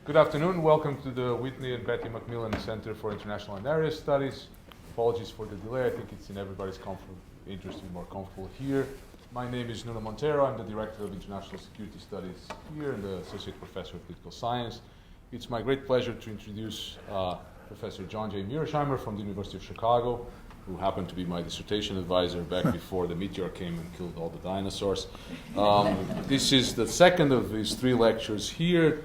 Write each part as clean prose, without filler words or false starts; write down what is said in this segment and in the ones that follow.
Good afternoon. Welcome to the Whitney and MacMillan Center for International and Area Studies. Apologies for the delay. I think it's in everybody's interest to be more comfortable here. My name is Nuno Montero. I'm the Director of International Security Studies here and the Associate Professor of Political Science. It's my great pleasure to introduce Professor John J. Mearsheimer from the University of Chicago, who happened to be my dissertation advisor back before the meteor came and killed all the dinosaurs. This is the second of these three lectures here.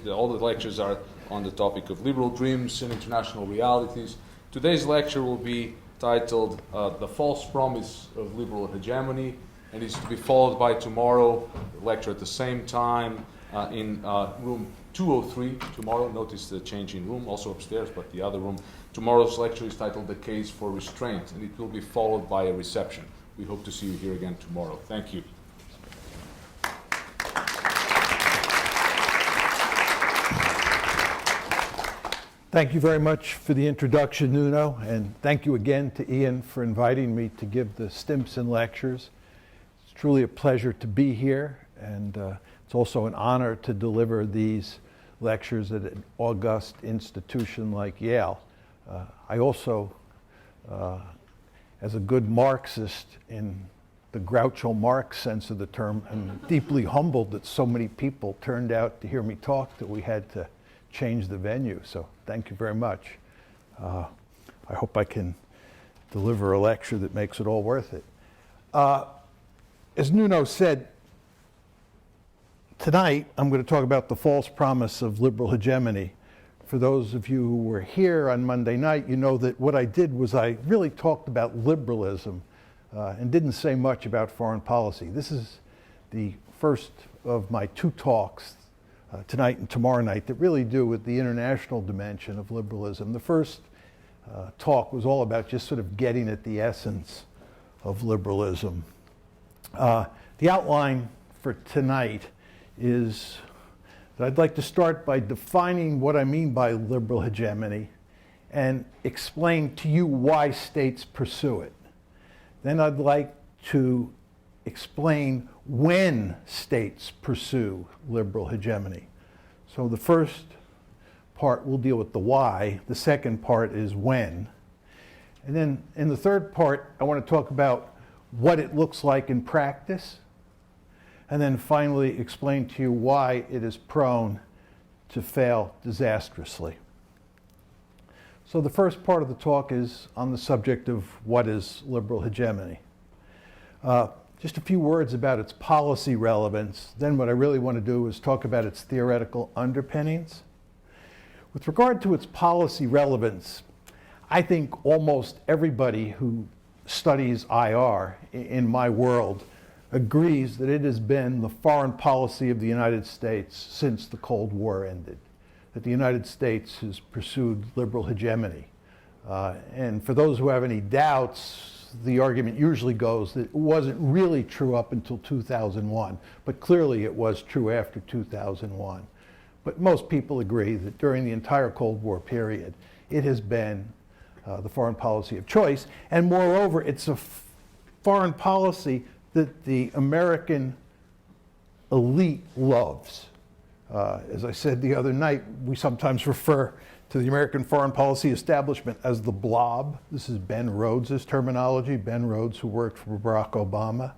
All the lectures are on the topic of liberal dreams and international realities. Today's lecture will be titled The False Promise of Liberal Hegemony, and is to be followed by tomorrow, a lecture at the same time in room 203 tomorrow. Notice the change in room, also upstairs, but the other room. Tomorrow's lecture is titled The Case for Restraint, and it will be followed by a reception. We hope to see you here again tomorrow. Thank you. Thank you very much for the introduction, Nuno, and thank you again to Ian for inviting me to give the Stimson lectures. It's truly a pleasure to be here, and it's also an honor to deliver these lectures at an august institution like Yale. I also, as a good Marxist in the Groucho Marx sense of the term, am deeply humbled that so many people turned out to hear me talk that we had to change the venue. So thank you very much. I hope I can deliver a lecture that makes it all worth it. As Nuno said, tonight I'm going to talk about the false promise of liberal hegemony. For those of you who were here on Monday night, you know that what I did was I really talked about liberalism and didn't say much about foreign policy. This is the first of my two talks tonight and tomorrow night that really do with the international dimension of liberalism. The first talk was all about just sort of getting at the essence of liberalism. The outline for tonight is that I'd like to start by defining what I mean by liberal hegemony and explain to you why states pursue it. Then I'd like to explain when states pursue liberal hegemony. So the first part will deal with the why, the second part is when. And then in the third part, I want to talk about what it looks like in practice, and then finally explain to you why it is prone to fail disastrously. So the first part of the talk is on the subject of what is liberal hegemony. Just a few words about its policy relevance. Then what I really want to do is talk about its theoretical underpinnings. With regard to its policy relevance, I think almost everybody who studies IR in my world agrees that it has been the foreign policy of the United States since the Cold War ended, that the United States has pursued liberal hegemony. And for those who have any doubts, the argument usually goes that it wasn't really true up until 2001, but clearly it was true after 2001. But most people agree that during the entire Cold War period, it has been the foreign policy of choice. And moreover, it's a foreign policy that the American elite loves. As I said the other night, we sometimes refer to the American foreign policy establishment as the blob. This is Ben Rhodes' terminology, Ben Rhodes, who worked for Barack Obama.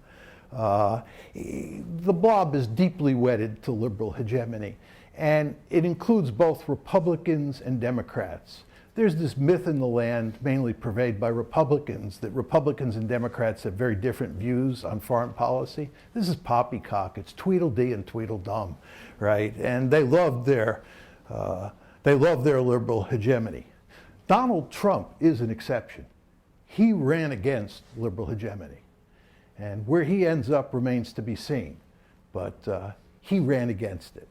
The blob is deeply wedded to liberal hegemony, and it includes both Republicans and Democrats. There's this myth in the land, mainly purveyed by Republicans, that Republicans and Democrats have very different views on foreign policy. This is poppycock. It's Tweedledee and Tweedledum, right? And they love their liberal hegemony. Donald Trump is an exception. He ran against liberal hegemony. And where he ends up remains to be seen. But he ran against it.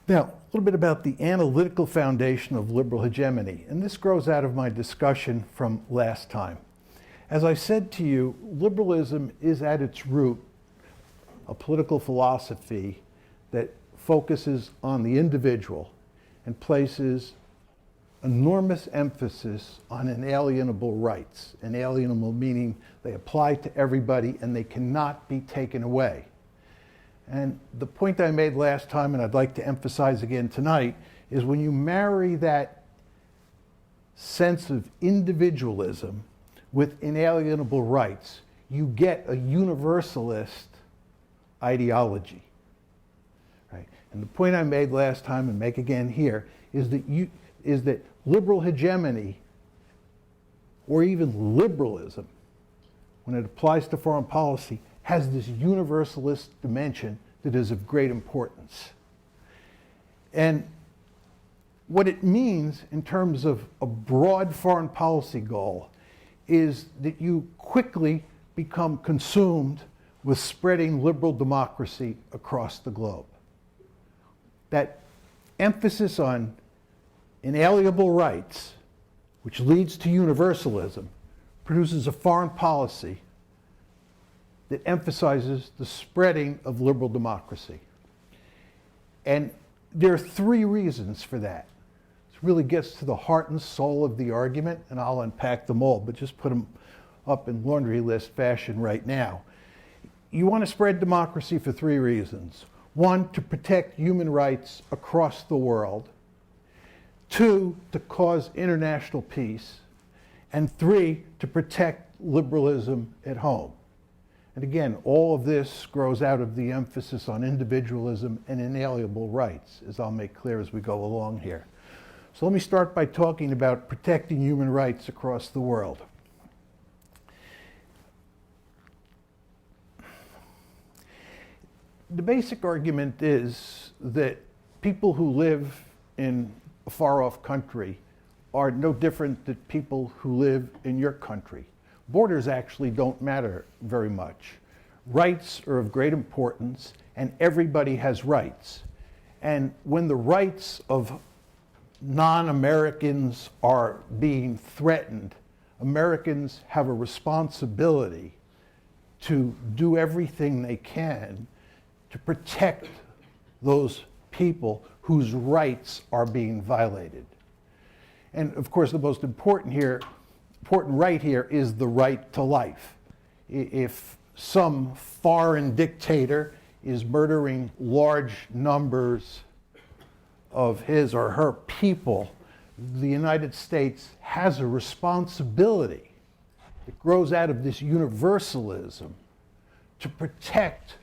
Now, a little bit about the analytical foundation of liberal hegemony. And this grows out of my discussion from last time. As I said to you, liberalism is at its root a political philosophy that focuses on the individual and places enormous emphasis on inalienable rights. Inalienable meaning they apply to everybody and they cannot be taken away. And the point I made last time, and I'd like to emphasize again tonight, is when you marry that sense of individualism with inalienable rights, you get a universalist ideology. Right? And the point I made last time and make again here is that liberal hegemony, or even liberalism, when it applies to foreign policy, has this universalist dimension that is of great importance. And what it means in terms of a broad foreign policy goal is that you quickly become consumed with spreading liberal democracy across the globe. That emphasis on inalienable rights, which leads to universalism, produces a foreign policy that emphasizes the spreading of liberal democracy. And there are three reasons for that. This really gets to the heart and soul of the argument, and I'll unpack them all, but just put them up in laundry list fashion right now. You want to spread democracy for three reasons. One, to protect human rights across the world. Two, to cause international peace. And three, to protect liberalism at home. And again, all of this grows out of the emphasis on individualism and inalienable rights, as I'll make clear as we go along here. So let me start by talking about protecting human rights across the world. The basic argument is that people who live in a far-off country are no different than people who live in your country. Borders actually don't matter very much. Rights are of great importance, and everybody has rights. And when the rights of non-Americans are being threatened, Americans have a responsibility to do everything they can to protect those people whose rights are being violated. And of course, the most important right here is the right to life. If some foreign dictator is murdering large numbers of his or her people, the United States has a responsibility that grows out of this universalism to protect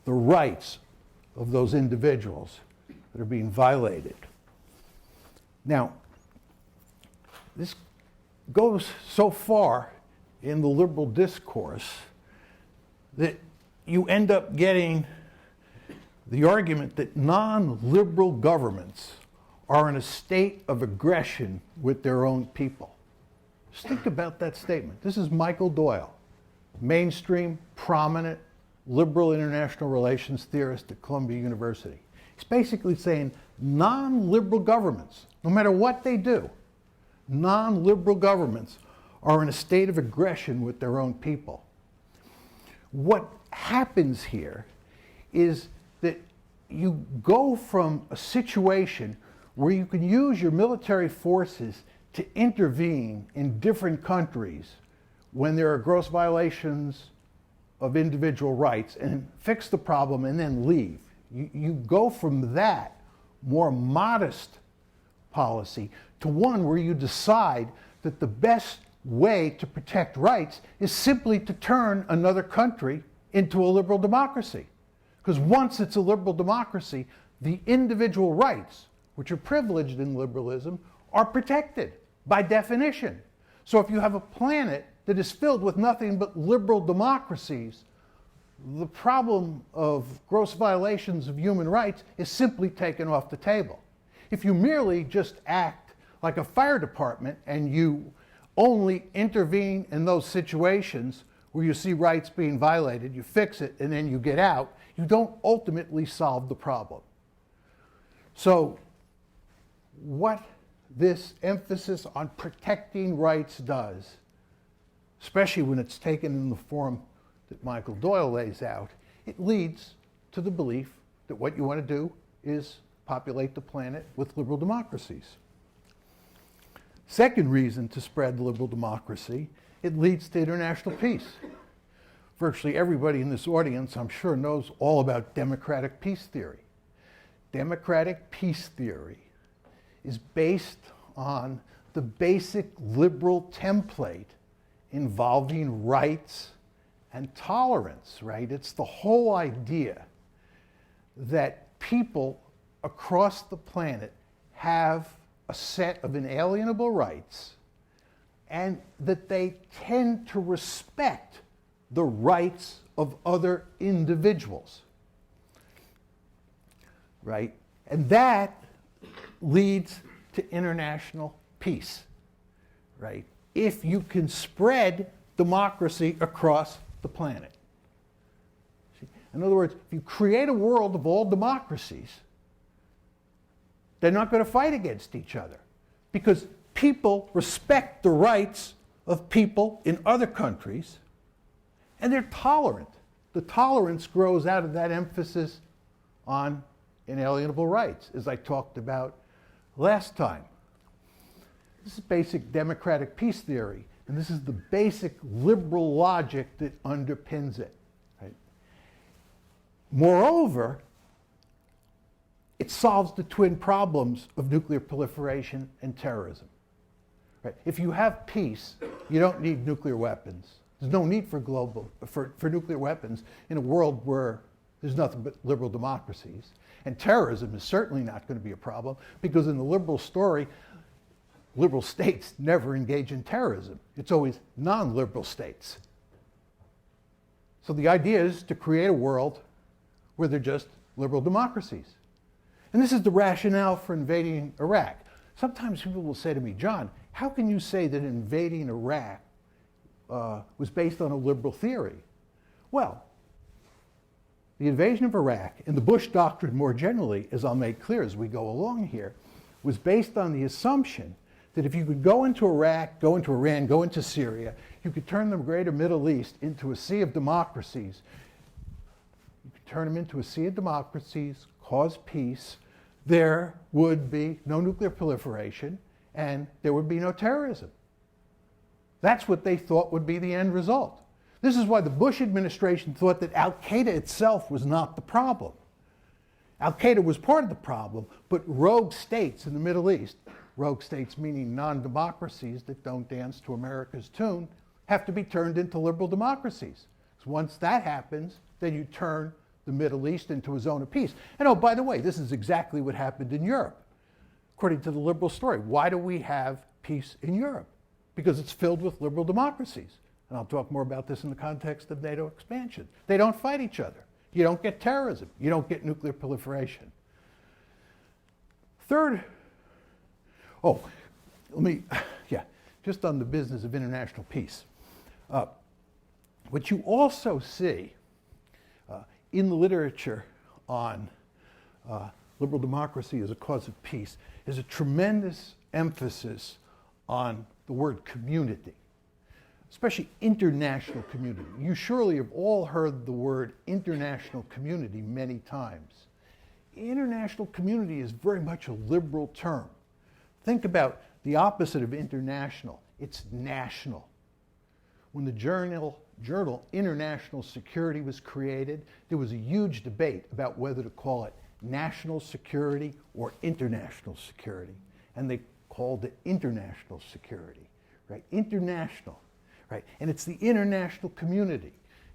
the rights of those individuals that are being violated. Now, this goes so far in the liberal discourse that you end up getting the argument that non-liberal governments are in a state of aggression with their own people. Just think about that statement. This is Michael Doyle, mainstream, prominent, liberal international relations theorist at Columbia University. He's basically saying non-liberal governments, no matter what they do, non-liberal governments are in a state of aggression with their own people. What happens here is that you go from a situation where you can use your military forces to intervene in different countries when there are gross violations of individual rights and fix the problem and then leave. You go from that more modest policy to one where you decide that the best way to protect rights is simply to turn another country into a liberal democracy. Because once it's a liberal democracy, the individual rights, which are privileged in liberalism, are protected by definition. So if you have a planet that is filled with nothing but liberal democracies, the problem of gross violations of human rights is simply taken off the table. If you merely just act like a fire department and you only intervene in those situations where you see rights being violated, you fix it, and then you get out, you don't ultimately solve the problem. So what this emphasis on protecting rights does, especially when it's taken in the form that Michael Doyle lays out, it leads to the belief that what you want to do is populate the planet with liberal democracies. Second reason to spread liberal democracy, it leads to international peace. virtually everybody in this audience, I'm sure, knows all about democratic peace theory. Democratic peace theory is based on the basic liberal template involving rights and tolerance, right? It's the whole idea that people across the planet have a set of inalienable rights and that they tend to respect the rights of other individuals, right? And that leads to international peace, right? If you can spread democracy across the planet. In other words, if you create a world of all democracies, they're not going to fight against each other because people respect the rights of people in other countries and they're tolerant. The tolerance grows out of that emphasis on inalienable rights, as I talked about last time. This is basic democratic peace theory, and this is the basic liberal logic that underpins it. Right? Moreover, it solves the twin problems of nuclear proliferation and terrorism. Right? If you have peace, you don't need nuclear weapons. There's no need for nuclear weapons in a world where there's nothing but liberal democracies. And terrorism is certainly not going to be a problem because in the liberal story, liberal states never engage in terrorism. It's always non-liberal states. So the idea is to create a world where they're just liberal democracies. And this is the rationale for invading Iraq. Sometimes people will say to me, John, how can you say that invading Iraq was based on a liberal theory? Well, the invasion of Iraq and the Bush doctrine more generally, as I'll make clear as we go along here, was based on the assumption that if you could go into Iraq, go into Iran, go into Syria, you could turn the greater Middle East into a sea of democracies. You could turn them into a sea of democracies, cause peace, there would be no nuclear proliferation, and there would be no terrorism. That's what they thought would be the end result. This is why the Bush administration thought that al-Qaeda itself was not the problem. Al-Qaeda was part of the problem, but rogue states in the Middle East, rogue states meaning non-democracies that don't dance to America's tune, have to be turned into liberal democracies. So once that happens, then you turn the Middle East into a zone of peace. And oh, by the way, this is exactly what happened in Europe, according to the liberal story. Why do we have peace in Europe? Because it's filled with liberal democracies. And I'll talk more about this in the context of NATO expansion. They don't fight each other. You don't get terrorism. You don't get nuclear proliferation. Third, just on the business of international peace. What you also see in the literature on liberal democracy as a cause of peace is a tremendous emphasis on the word community, especially international community. You surely have all heard the word international community many times. International community is very much a liberal term. Think about the opposite of international. It's national. When the journal International Security was created, there was a huge debate about whether to call it national security or international security. And they called it international security, right? International, right? And it's the international community,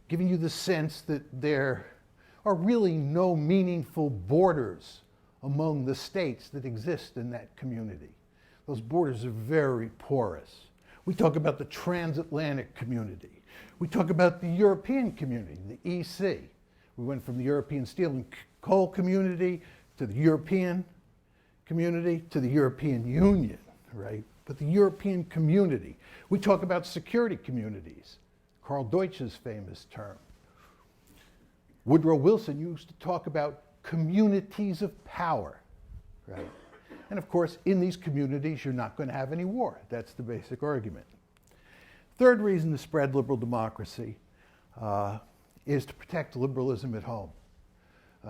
giving you the sense that there are really no meaningful borders among the states that exist in that community. Those borders are very porous. We talk about the transatlantic community. We talk about the European community, the EC. We went from the European Steel and Coal Community to the European community to the European Union, right? But the European community. We talk about security communities, Carl Deutsch's famous term. Woodrow Wilson used to talk about communities of power, right? And of course, in these communities, you're not going to have any war. That's the basic argument. Third reason to spread liberal democracy is to protect liberalism at home.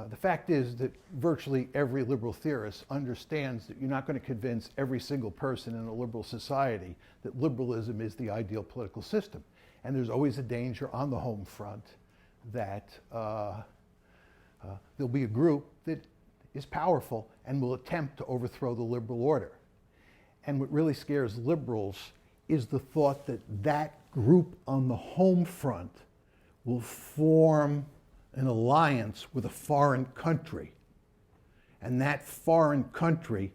The fact is that virtually every liberal theorist understands that you're not going to convince every single person in a liberal society that liberalism is the ideal political system. And there's always a danger on the home front that there'll be a group that is powerful and will attempt to overthrow the liberal order. And what really scares liberals is the thought that that group on the home front will form an alliance with a foreign country. And that foreign country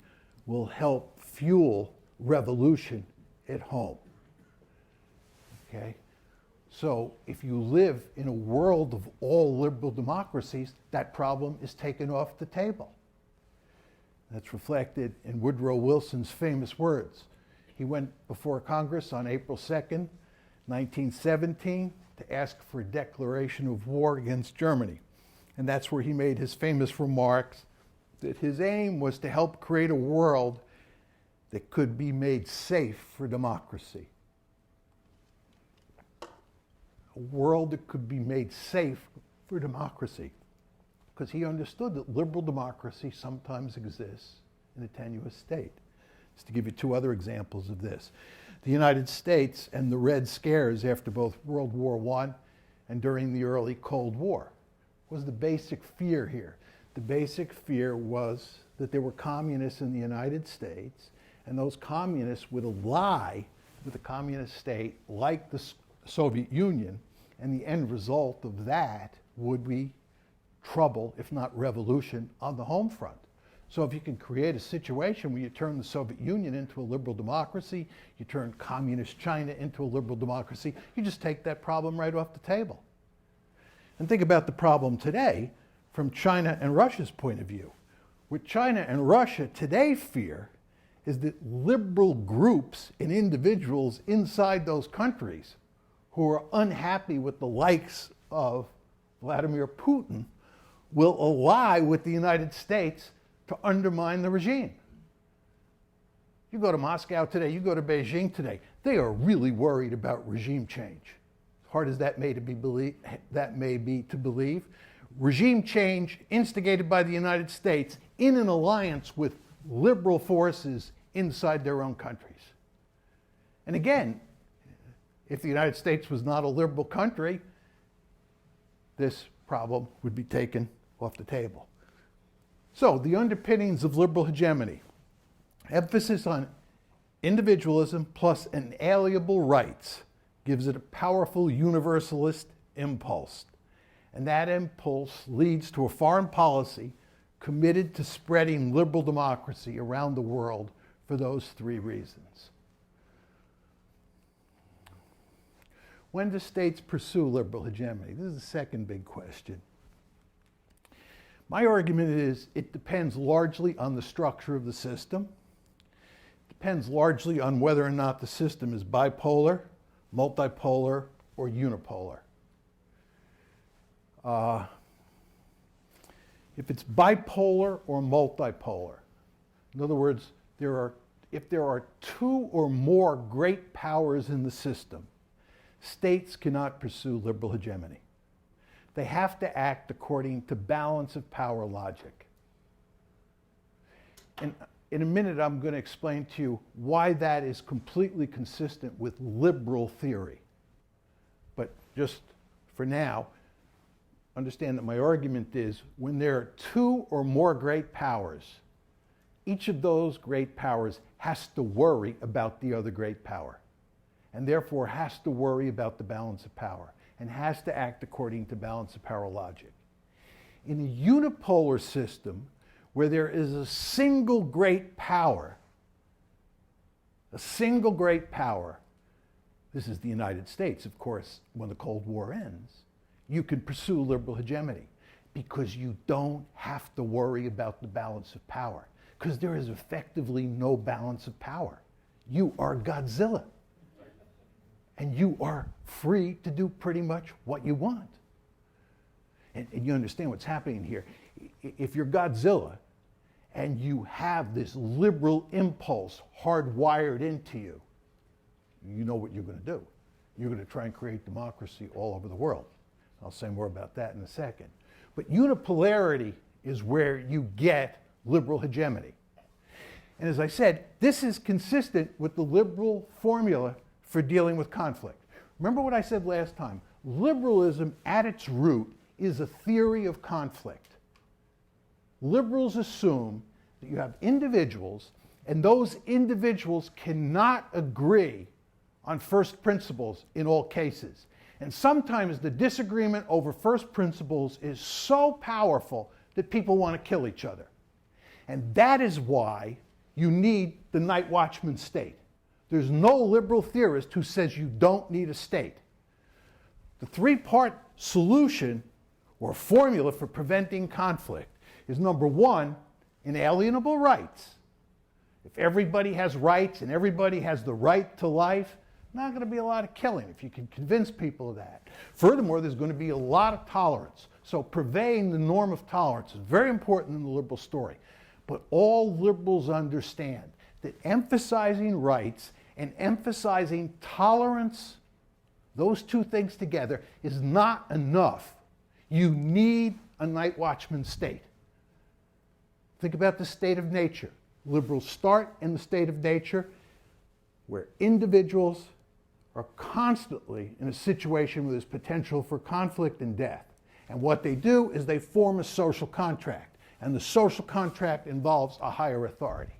will help fuel revolution at home. Okay? So if you live in a world of all liberal democracies, that problem is taken off the table. That's reflected in Woodrow Wilson's famous words. He went before Congress on April 2nd, 1917, to ask for a declaration of war against Germany. And that's where he made his famous remarks that his aim was to help create a world that could be made safe for democracy. A world that could be made safe for democracy. Because he understood that liberal democracy sometimes exists in a tenuous state. Just to give you two other examples of this. The United States and the Red Scares after both World War I and during the early Cold War. Was the basic fear here? The basic fear was that there were communists in the United States, and those communists would ally with a communist state like the Soviet Union, and the end result of that would be trouble, if not revolution, on the home front. So if you can create a situation where you turn the Soviet Union into a liberal democracy, you turn communist China into a liberal democracy, you just take that problem right off the table. And think about the problem today from China and Russia's point of view. What China and Russia today fear is that liberal groups and individuals inside those countries who are unhappy with the likes of Vladimir Putin will ally with the United States to undermine the regime. You go to Moscow today, you go to Beijing today, they are really worried about regime change. As hard as that may be to believe, regime change instigated by the United States in an alliance with liberal forces inside their own countries. And again, if the United States was not a liberal country, this problem would be taken off the table. So, the underpinnings of liberal hegemony. Emphasis on individualism plus inalienable rights gives it a powerful universalist impulse. And that impulse leads to a foreign policy committed to spreading liberal democracy around the world for those three reasons. When do states pursue liberal hegemony? This is the second big question. My argument is it depends largely on the structure of the system. It depends largely on whether or not the system is bipolar, multipolar, or unipolar. If it's bipolar or multipolar, in other words, if there are two or more great powers in the system, states cannot pursue liberal hegemony. They have to act according to balance of power logic. And in a minute, I'm going to explain to you why that is completely consistent with liberal theory. But just for now, understand that my argument is when there are two or more great powers, each of those great powers has to worry about the other great power, and therefore has to worry about the balance of power, and has to act according to balance of power logic. In a unipolar system, where there is a single great power, this is the United States, of course, when the Cold War ends, you can pursue liberal hegemony because you don't have to worry about the balance of power, because there is effectively no balance of power. You are Godzilla. And you are free to do pretty much what you want. And you understand what's happening here. If you're Godzilla and you have this liberal impulse hardwired into you, you know what you're going to do. You're going to try and create democracy all over the world. I'll say more about that in a second. But unipolarity is where you get liberal hegemony. And as I said, this is consistent with the liberal formula for dealing with conflict. Remember what I said last time. Liberalism at its root is a theory of conflict. Liberals assume that you have individuals, and those individuals cannot agree on first principles in all cases. And sometimes the disagreement over first principles is so powerful that people want to kill each other. And that is why you need the night watchman state. There's no liberal theorist who says you don't need a state. The three-part solution or formula for preventing conflict is number one, inalienable rights. If everybody has rights and everybody has the right to life, not going to be a lot of killing if you can convince people of that. Furthermore, there's going to be a lot of tolerance. So purveying the norm of tolerance is very important in the liberal story. But all liberals understand that emphasizing rights and emphasizing tolerance, those two things together, is not enough. You need a night watchman state. Think about the state of nature. Liberals start in the state of nature where individuals are constantly in a situation where there's potential for conflict and death. And what they do is they form a social contract. And the social contract involves a higher authority.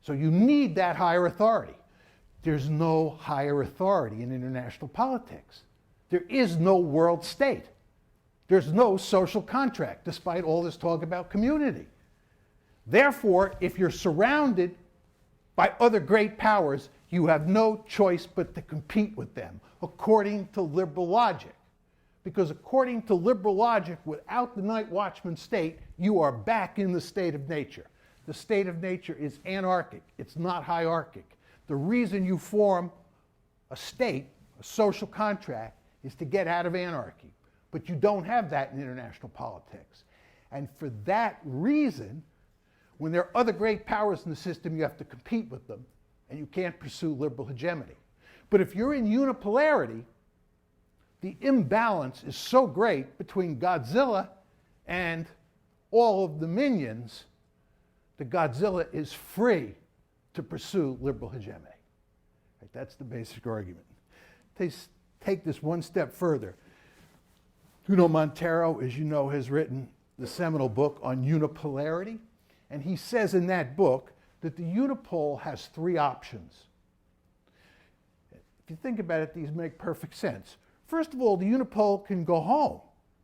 So you need that higher authority. There's no higher authority in international politics. There is no world state. There's no social contract, despite all this talk about community. Therefore, if you're surrounded by other great powers, you have no choice but to compete with them, according to liberal logic. Because according to liberal logic, without the night watchman state, you are back in the state of nature. The state of nature is anarchic. It's not hierarchic. The reason you form a state, a social contract, is to get out of anarchy. But you don't have that in international politics. And for that reason, when there are other great powers in the system, you have to compete with them, and you can't pursue liberal hegemony. But if you're in unipolarity, the imbalance is so great between Godzilla and all of the minions that Godzilla is free to pursue liberal hegemony. Right, that's the basic argument. Take this one step further. Bruno Montero, as you know, has written the seminal book on unipolarity, and he says in that book that the unipole has three options. If you think about it, these make perfect sense. First of all, the unipole can go home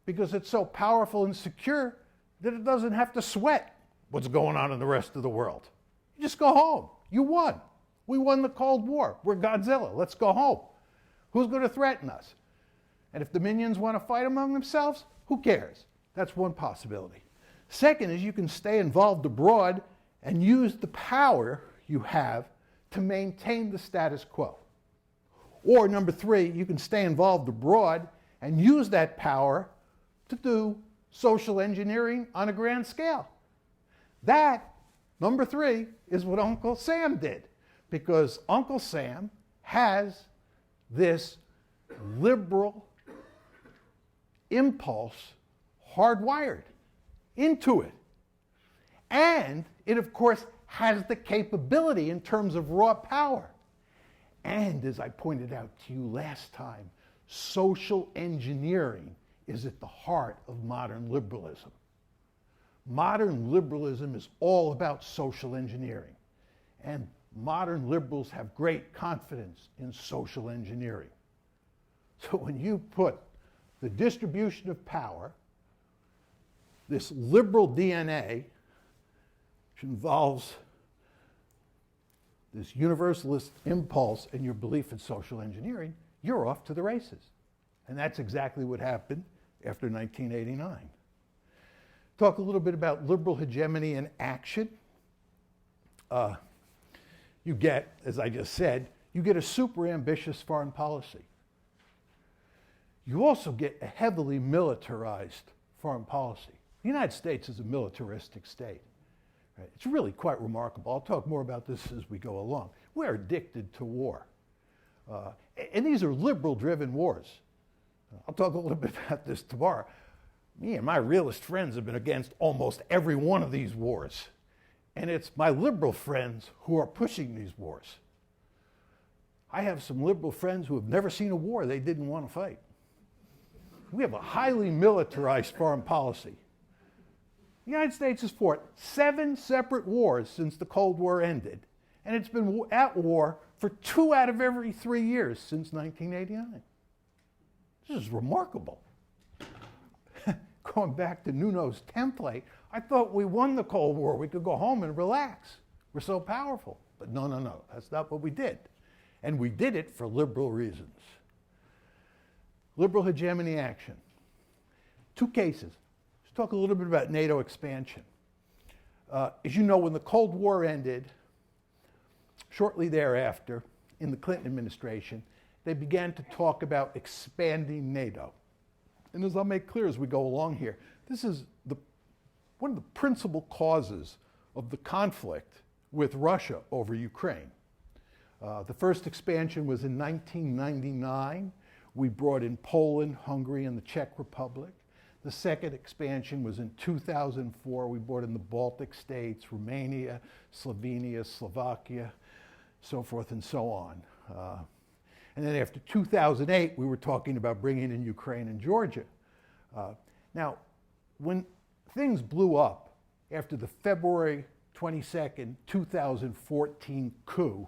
because it's so powerful and secure that it doesn't have to sweat what's going on in the rest of the world. You just go home. You won. We won the Cold War. We're Godzilla. Let's go home. Who's going to threaten us? And if the minions want to fight among themselves, who cares? That's one possibility. Second is you can stay involved abroad and use the power you have to maintain the status quo. Or number three, you can stay involved abroad and use that power to do social engineering on a grand scale. That, number three, is what Uncle Sam did. Because Uncle Sam has this liberal impulse hardwired into it. And it, of course, has the capability in terms of raw power. And as I pointed out to you last time, social engineering is at the heart of modern liberalism. Modern liberalism is all about social engineering. And modern liberals have great confidence in social engineering. So when you put the distribution of power, this liberal DNA, which involves this universalist impulse and your belief in social engineering, you're off to the races. And that's exactly what happened after 1989. Talk a little bit about liberal hegemony in action. You get, as I just said, you get a super ambitious foreign policy. You also get a heavily militarized foreign policy. The United States is a militaristic state. Right? It's really quite remarkable. I'll talk more about this as we go along. We're addicted to war. And these are liberal-driven wars. I'll talk a little bit about this tomorrow. Me and my realist friends have been against almost every one of these wars. And it's my liberal friends who are pushing these wars. I have some liberal friends who have never seen a war they didn't want to fight. We have a highly militarized foreign policy. The United States has fought 7 separate wars since the Cold War ended, and it's been at war for 2 out of every 3 years since 1989. This is remarkable. Going back to Nuno's template, I thought we won the Cold War. We could go home and relax. We're so powerful. But no, that's not what we did. And we did it for liberal reasons. Liberal hegemony action. 2 cases. Let's talk a little bit about NATO expansion. As you know, when the Cold War ended, shortly thereafter, in the Clinton administration, they began to talk about expanding NATO. And as I'll make clear as we go along here, this is one of the principal causes of the conflict with Russia over Ukraine. The first expansion was in 1999. We brought in Poland, Hungary, and the Czech Republic. The second expansion was in 2004. We brought in the Baltic states, Romania, Slovenia, Slovakia, so forth and so on. And then after 2008, we were talking about bringing in Ukraine and Georgia. Now, when things blew up after the February 22nd, 2014 coup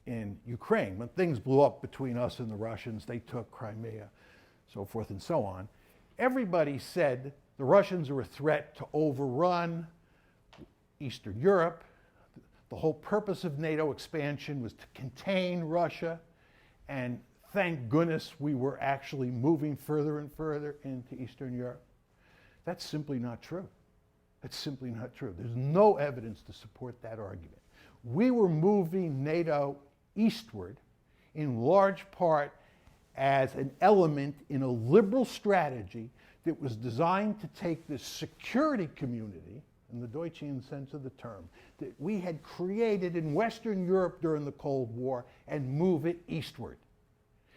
in Ukraine, when things blew up between us and the Russians, they took Crimea, so forth and so on, everybody said the Russians are a threat to overrun Eastern Europe. The whole purpose of NATO expansion was to contain Russia, and thank goodness we were actually moving further and further into Eastern Europe. That's simply not true. That's simply not true. There's no evidence to support that argument. We were moving NATO eastward in large part as an element in a liberal strategy that was designed to take this security community, in the Deutschian sense of the term, that we had created in Western Europe during the Cold War and move it eastward.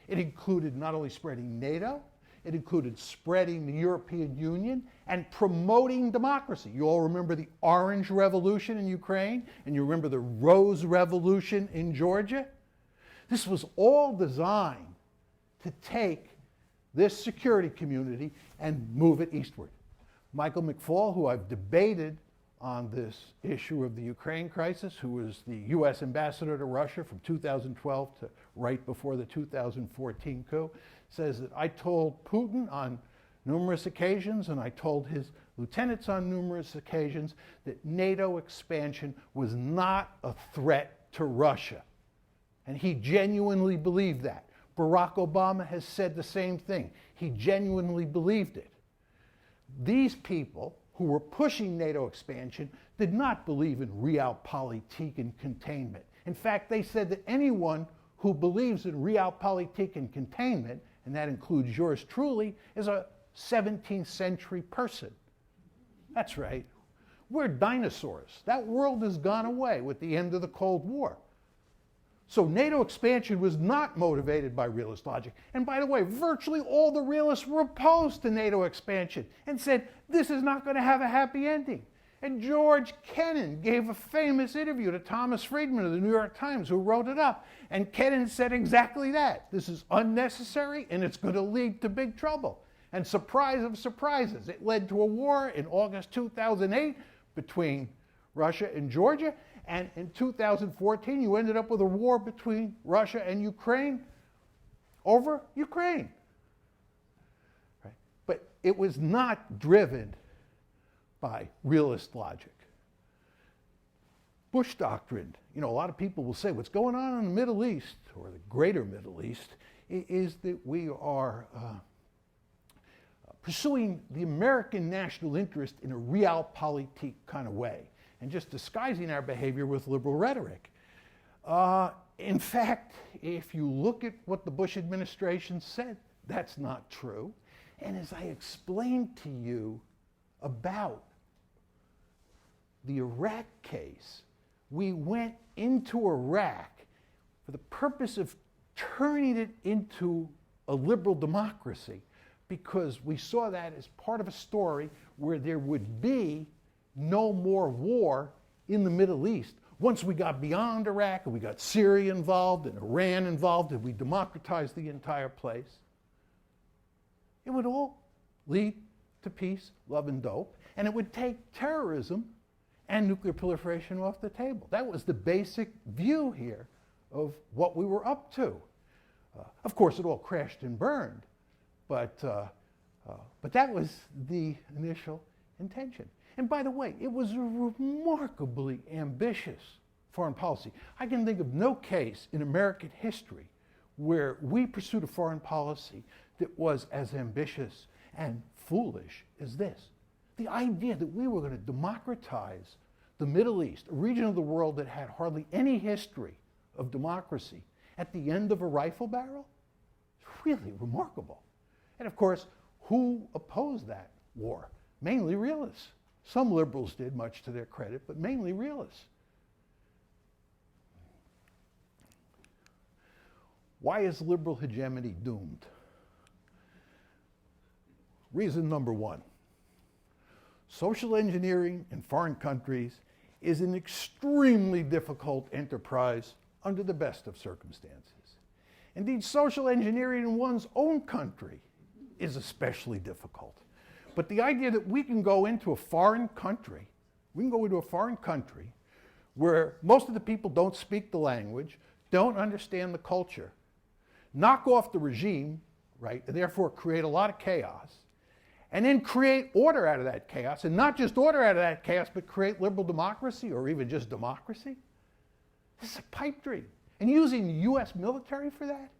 It included not only spreading NATO, it included spreading the European Union and promoting democracy. You all remember the Orange Revolution in Ukraine, and you remember the Rose Revolution in Georgia? This was all designed to take this security community and move it eastward. Michael McFaul, who I've debated on this issue of the Ukraine crisis, who was the U.S. ambassador to Russia from 2012 to right before the 2014 coup, says that I told Putin on numerous occasions, and I told his lieutenants on numerous occasions, that NATO expansion was not a threat to Russia. And he genuinely believed that. Barack Obama has said the same thing. He genuinely believed it. These people who were pushing NATO expansion did not believe in realpolitik and containment. In fact, they said that anyone who believes in realpolitik and containment, and that includes yours truly, is a 17th century person. That's right. We're dinosaurs. That world has gone away with the end of the Cold War. So NATO expansion was not motivated by realist logic. And by the way, virtually all the realists were opposed to NATO expansion and said, this is not going to have a happy ending. And George Kennan gave a famous interview to Thomas Friedman of the New York Times, who wrote it up. And Kennan said exactly that. This is unnecessary and it's going to lead to big trouble. And surprise of surprises, it led to a war in August 2008 between Russia and Georgia. And in 2014, you ended up with a war between Russia and Ukraine over Ukraine. Right? But it was not driven by realist logic. Bush doctrine. You know, a lot of people will say what's going on in the Middle East, or the greater Middle East, is that we are pursuing the American national interest in a realpolitik kind of way, and just disguising our behavior with liberal rhetoric. In fact, if you look at what the Bush administration said, that's not true. And as I explained to you about the Iraq case, we went into Iraq for the purpose of turning it into a liberal democracy, because we saw that as part of a story where there would be no more war in the Middle East. Once we got beyond Iraq and we got Syria involved and Iran involved and we democratized the entire place, it would all lead to peace, love, and dope, and it would take terrorism and nuclear proliferation off the table. That was the basic view here of what we were up to. Of course, it all crashed and burned, but that was the initial intention. And by the way, it was a remarkably ambitious foreign policy. I can think of no case in American history where we pursued a foreign policy that was as ambitious and foolish as this. The idea that we were going to democratize the Middle East, a region of the world that had hardly any history of democracy, at the end of a rifle barrel, is really remarkable. And of course, who opposed that war? Mainly realists. Some liberals did, much to their credit, but mainly realists. Why is liberal hegemony doomed? Reason number one. Social engineering in foreign countries is an extremely difficult enterprise under the best of circumstances. Indeed, social engineering in one's own country is especially difficult. But the idea that we can go into a foreign country, where most of the people don't speak the language, don't understand the culture, knock off the regime, right, and therefore create a lot of chaos, and then create order out of that chaos, and not just order out of that chaos, but create liberal democracy or even just democracy. This is a pipe dream. And using the US military for that?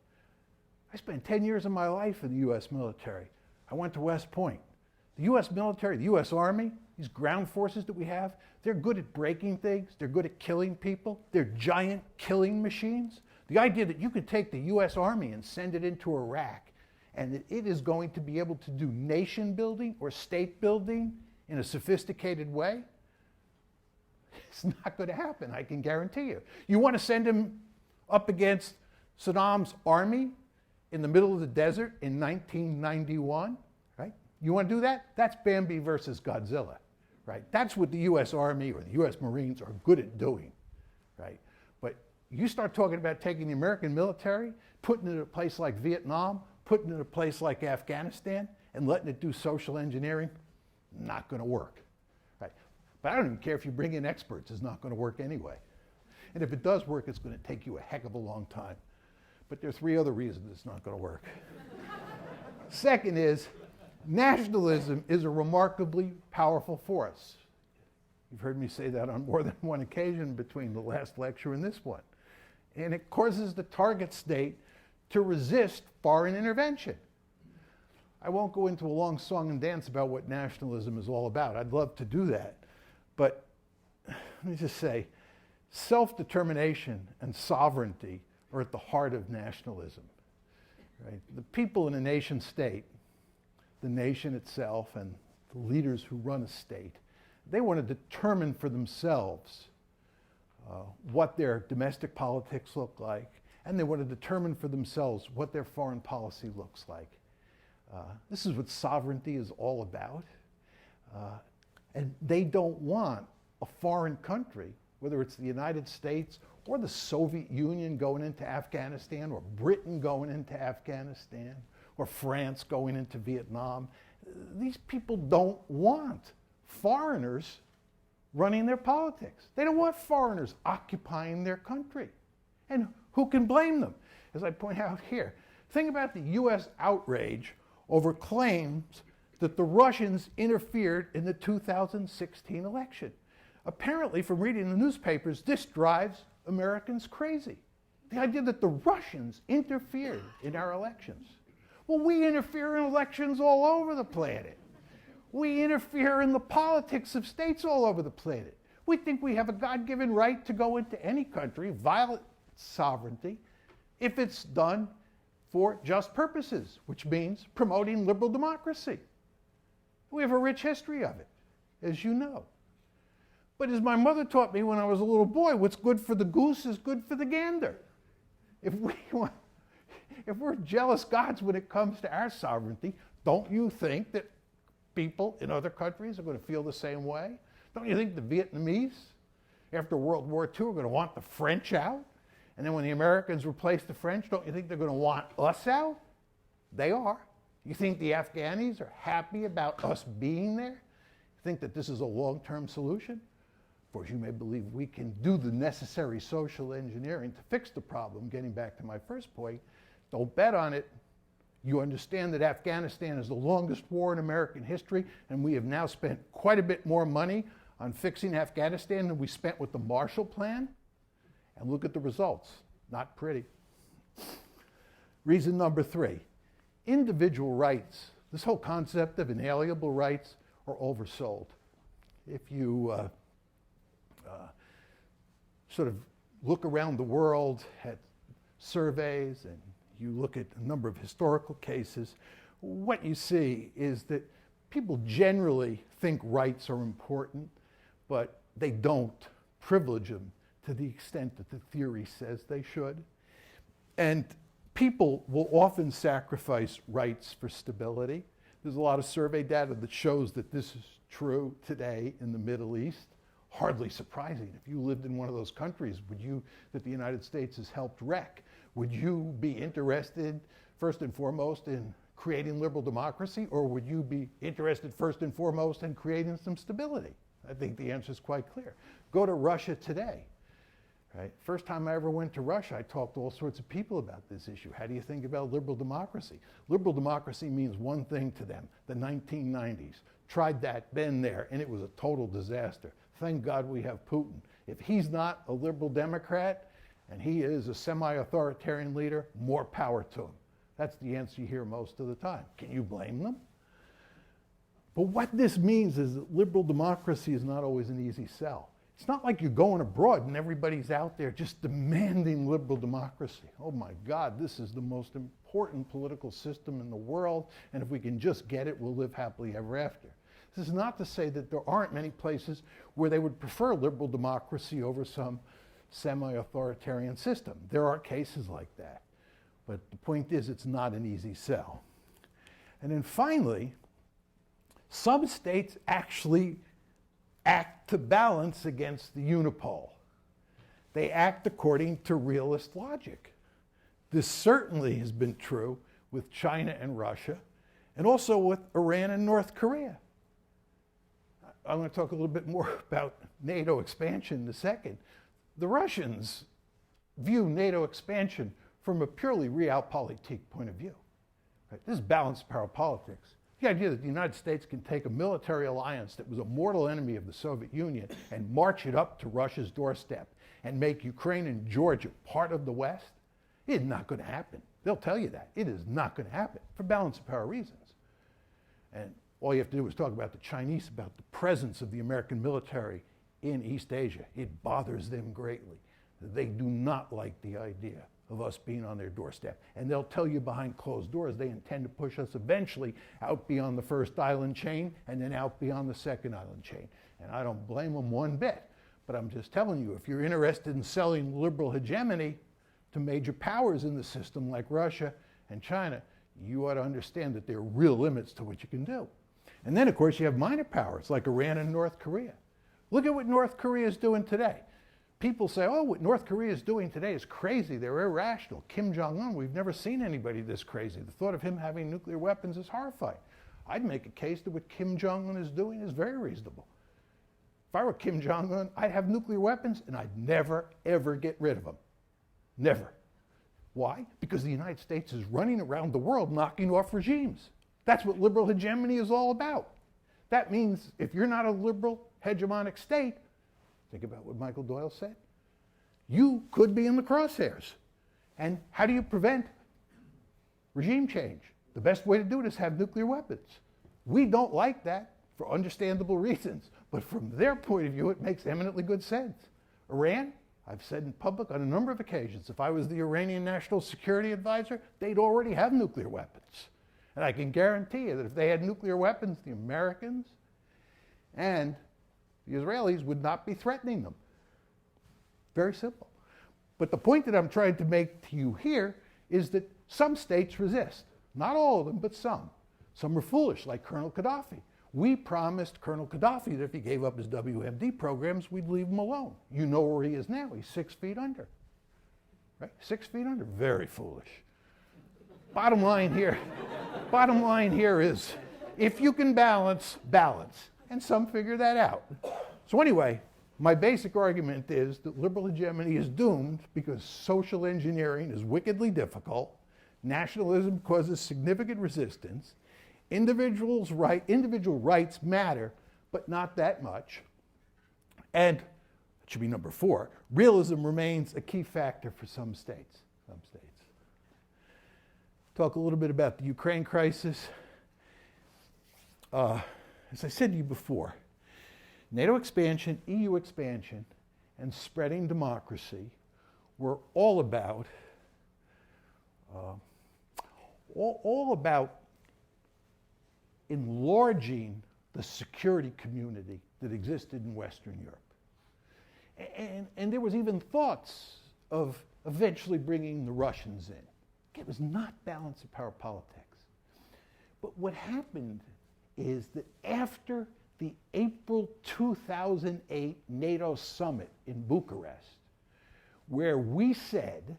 I spent 10 years of my life in the US military. I went to West Point. The US military, the US Army, these ground forces that we have, they're good at breaking things, they're good at killing people, they're giant killing machines. The idea that you could take the US Army and send it into Iraq and that it is going to be able to do nation building or state building in a sophisticated way, it's not going to happen, I can guarantee you. You want to send him up against Saddam's army in the middle of the desert in 1991, right? You want to do that? That's Bambi versus Godzilla, right? That's what the US Army or the US Marines are good at doing, right? But you start talking about taking the American military, putting it in a place like Vietnam, putting it in a place like Afghanistan, and letting it do social engineering, not going to work, right? But I don't even care if you bring in experts, it's not going to work anyway. And if it does work, it's going to take you a heck of a long time. But there are three other reasons it's not going to work. Second is, nationalism is a remarkably powerful force. You've heard me say that on more than one occasion between the last lecture and this one. And it causes the target state to resist foreign intervention. I won't go into a long song and dance about what nationalism is all about. I'd love to do that. But let me just say, self-determination and sovereignty are at the heart of nationalism. Right? The people in a nation state, the nation itself and the leaders who run a state, they want to determine for themselves what their domestic politics look like, and they want to determine for themselves what their foreign policy looks like. This is what sovereignty is all about. And they don't want a foreign country, whether it's the United States or the Soviet Union going into Afghanistan, or Britain going into Afghanistan, or France going into Vietnam. These people don't want foreigners running their politics. They don't want foreigners occupying their country. And who can blame them? As I point out here, think about the US outrage over claims that the Russians interfered in the 2016 election. Apparently, from reading the newspapers, this drives Americans crazy. The idea that the Russians interfered in our elections. Well, we interfere in elections all over the planet. We interfere in the politics of states all over the planet. We think we have a God-given right to go into any country, violate sovereignty, if it's done for just purposes, which means promoting liberal democracy. We have a rich history of it, as you know. But as my mother taught me when I was a little boy, what's good for the goose is good for the gander. If we're jealous gods when it comes to our sovereignty, Don't you think that people in other countries are going to feel the same way? Don't you think the Vietnamese, after World War II, are going to want the French out? And then when the Americans replace the French, don't you think they're going to want us out? They are. You think the Afghanis are happy about us being there? You think that this is a long-term solution? Of course, you may believe we can do the necessary social engineering to fix the problem. Getting back to my first point, don't bet on it. You understand that Afghanistan is the longest war in American history, and we have now spent quite a bit more money on fixing Afghanistan than we spent with the Marshall Plan. And look at the results. Not pretty. Reason number 3, individual rights. This whole concept of inalienable rights are oversold. If you sort of look around the world at surveys and you look at a number of historical cases, what you see is that people generally think rights are important, but they don't privilege them to the extent that the theory says they should. And people will often sacrifice rights for stability. There's a lot of survey data that shows that this is true today in the Middle East. Hardly surprising. If you lived in one of those countries that the United States has helped wreck, would you be interested first and foremost in creating liberal democracy, or would you be interested first and foremost in creating some stability? I think the answer is quite clear. Go to Russia today. Right? First time I ever went to Russia, I talked to all sorts of people about this issue. How do you think about liberal democracy? Liberal democracy means one thing to them, the 1990s. Tried that, been there, and it was a total disaster. Thank God we have Putin. If he's not a liberal Democrat and he is a semi-authoritarian leader, more power to him. That's the answer you hear most of the time. Can you blame them? But what this means is that liberal democracy is not always an easy sell. It's not like you're going abroad and everybody's out there just demanding liberal democracy. Oh my God, this is the most important political system in the world, and if we can just get it, we'll live happily ever after. This is not to say that there aren't many places where they would prefer liberal democracy over some semi-authoritarian system. There are cases like that. But the point is, it's not an easy sell. And then finally, some states actually act to balance against the unipole. They act according to realist logic. This certainly has been true with China and Russia, and also with Iran and North Korea. I'm going to talk a little bit more about NATO expansion in a second. The Russians view NATO expansion from a purely realpolitik point of view. Right? This is balanced power politics. The idea that the United States can take a military alliance that was a mortal enemy of the Soviet Union and march it up to Russia's doorstep and make Ukraine and Georgia part of the West, it is not going to happen. They'll tell you that. It is not going to happen for balanced power reasons. And all you have to do is talk about the Chinese, about the presence of the American military in East Asia. It bothers them greatly. They do not like the idea of us being on their doorstep. And they'll tell you behind closed doors they intend to push us eventually out beyond the first island chain and then out beyond the second island chain. And I don't blame them one bit. But I'm just telling you, if you're interested in selling liberal hegemony to major powers in the system like Russia and China, you ought to understand that there are real limits to what you can do. And then, of course, you have minor powers like Iran and North Korea. Look at what North Korea is doing today. People say, oh, what North Korea is doing today is crazy. They're irrational. Kim Jong-un, we've never seen anybody this crazy. The thought of him having nuclear weapons is horrifying. I'd make a case that what Kim Jong-un is doing is very reasonable. If I were Kim Jong-un, I'd have nuclear weapons and I'd never, ever get rid of them. Never. Why? Because the United States is running around the world knocking off regimes. That's what liberal hegemony is all about. That means if you're not a liberal hegemonic state, think about what Michael Doyle said, you could be in the crosshairs. And how do you prevent regime change? The best way to do it is have nuclear weapons. We don't like that for understandable reasons, but from their point of view, it makes eminently good sense. Iran, I've said in public on a number of occasions, if I was the Iranian National Security Advisor, they'd already have nuclear weapons. And I can guarantee you that if they had nuclear weapons, the Americans and the Israelis would not be threatening them. Very simple. But the point that I'm trying to make to you here is that some states resist. Not all of them, but some. Some were foolish, like Colonel Gaddafi. We promised Colonel Gaddafi that if he gave up his WMD programs, we'd leave him alone. You know where he is now. He's 6 feet under. Right? 6 feet under. Very foolish. Bottom line here is, if you can balance, balance. And some figure that out. So anyway, my basic argument is that liberal hegemony is doomed because social engineering is wickedly difficult, nationalism causes significant resistance, individual rights matter, but not that much, and it should be number 4, realism remains a key factor for some states. Talk a little bit about the Ukraine crisis. As I said to you before, NATO expansion, EU expansion, and spreading democracy were all about enlarging the security community that existed in Western Europe. And there was even thoughts of eventually bringing the Russians in. It was not balance of power politics. But what happened is that after the April 2008 NATO summit in Bucharest, where we said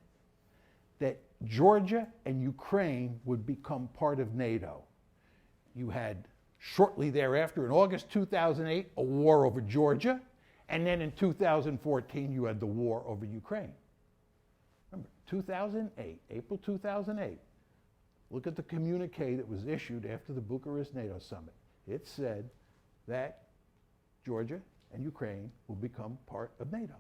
that Georgia and Ukraine would become part of NATO, you had shortly thereafter, in August 2008, a war over Georgia, and then in 2014 you had the war over Ukraine. Remember, 2008, April 2008. Look at the communique that was issued after the Bucharest NATO summit. It said that Georgia and Ukraine will become part of NATO.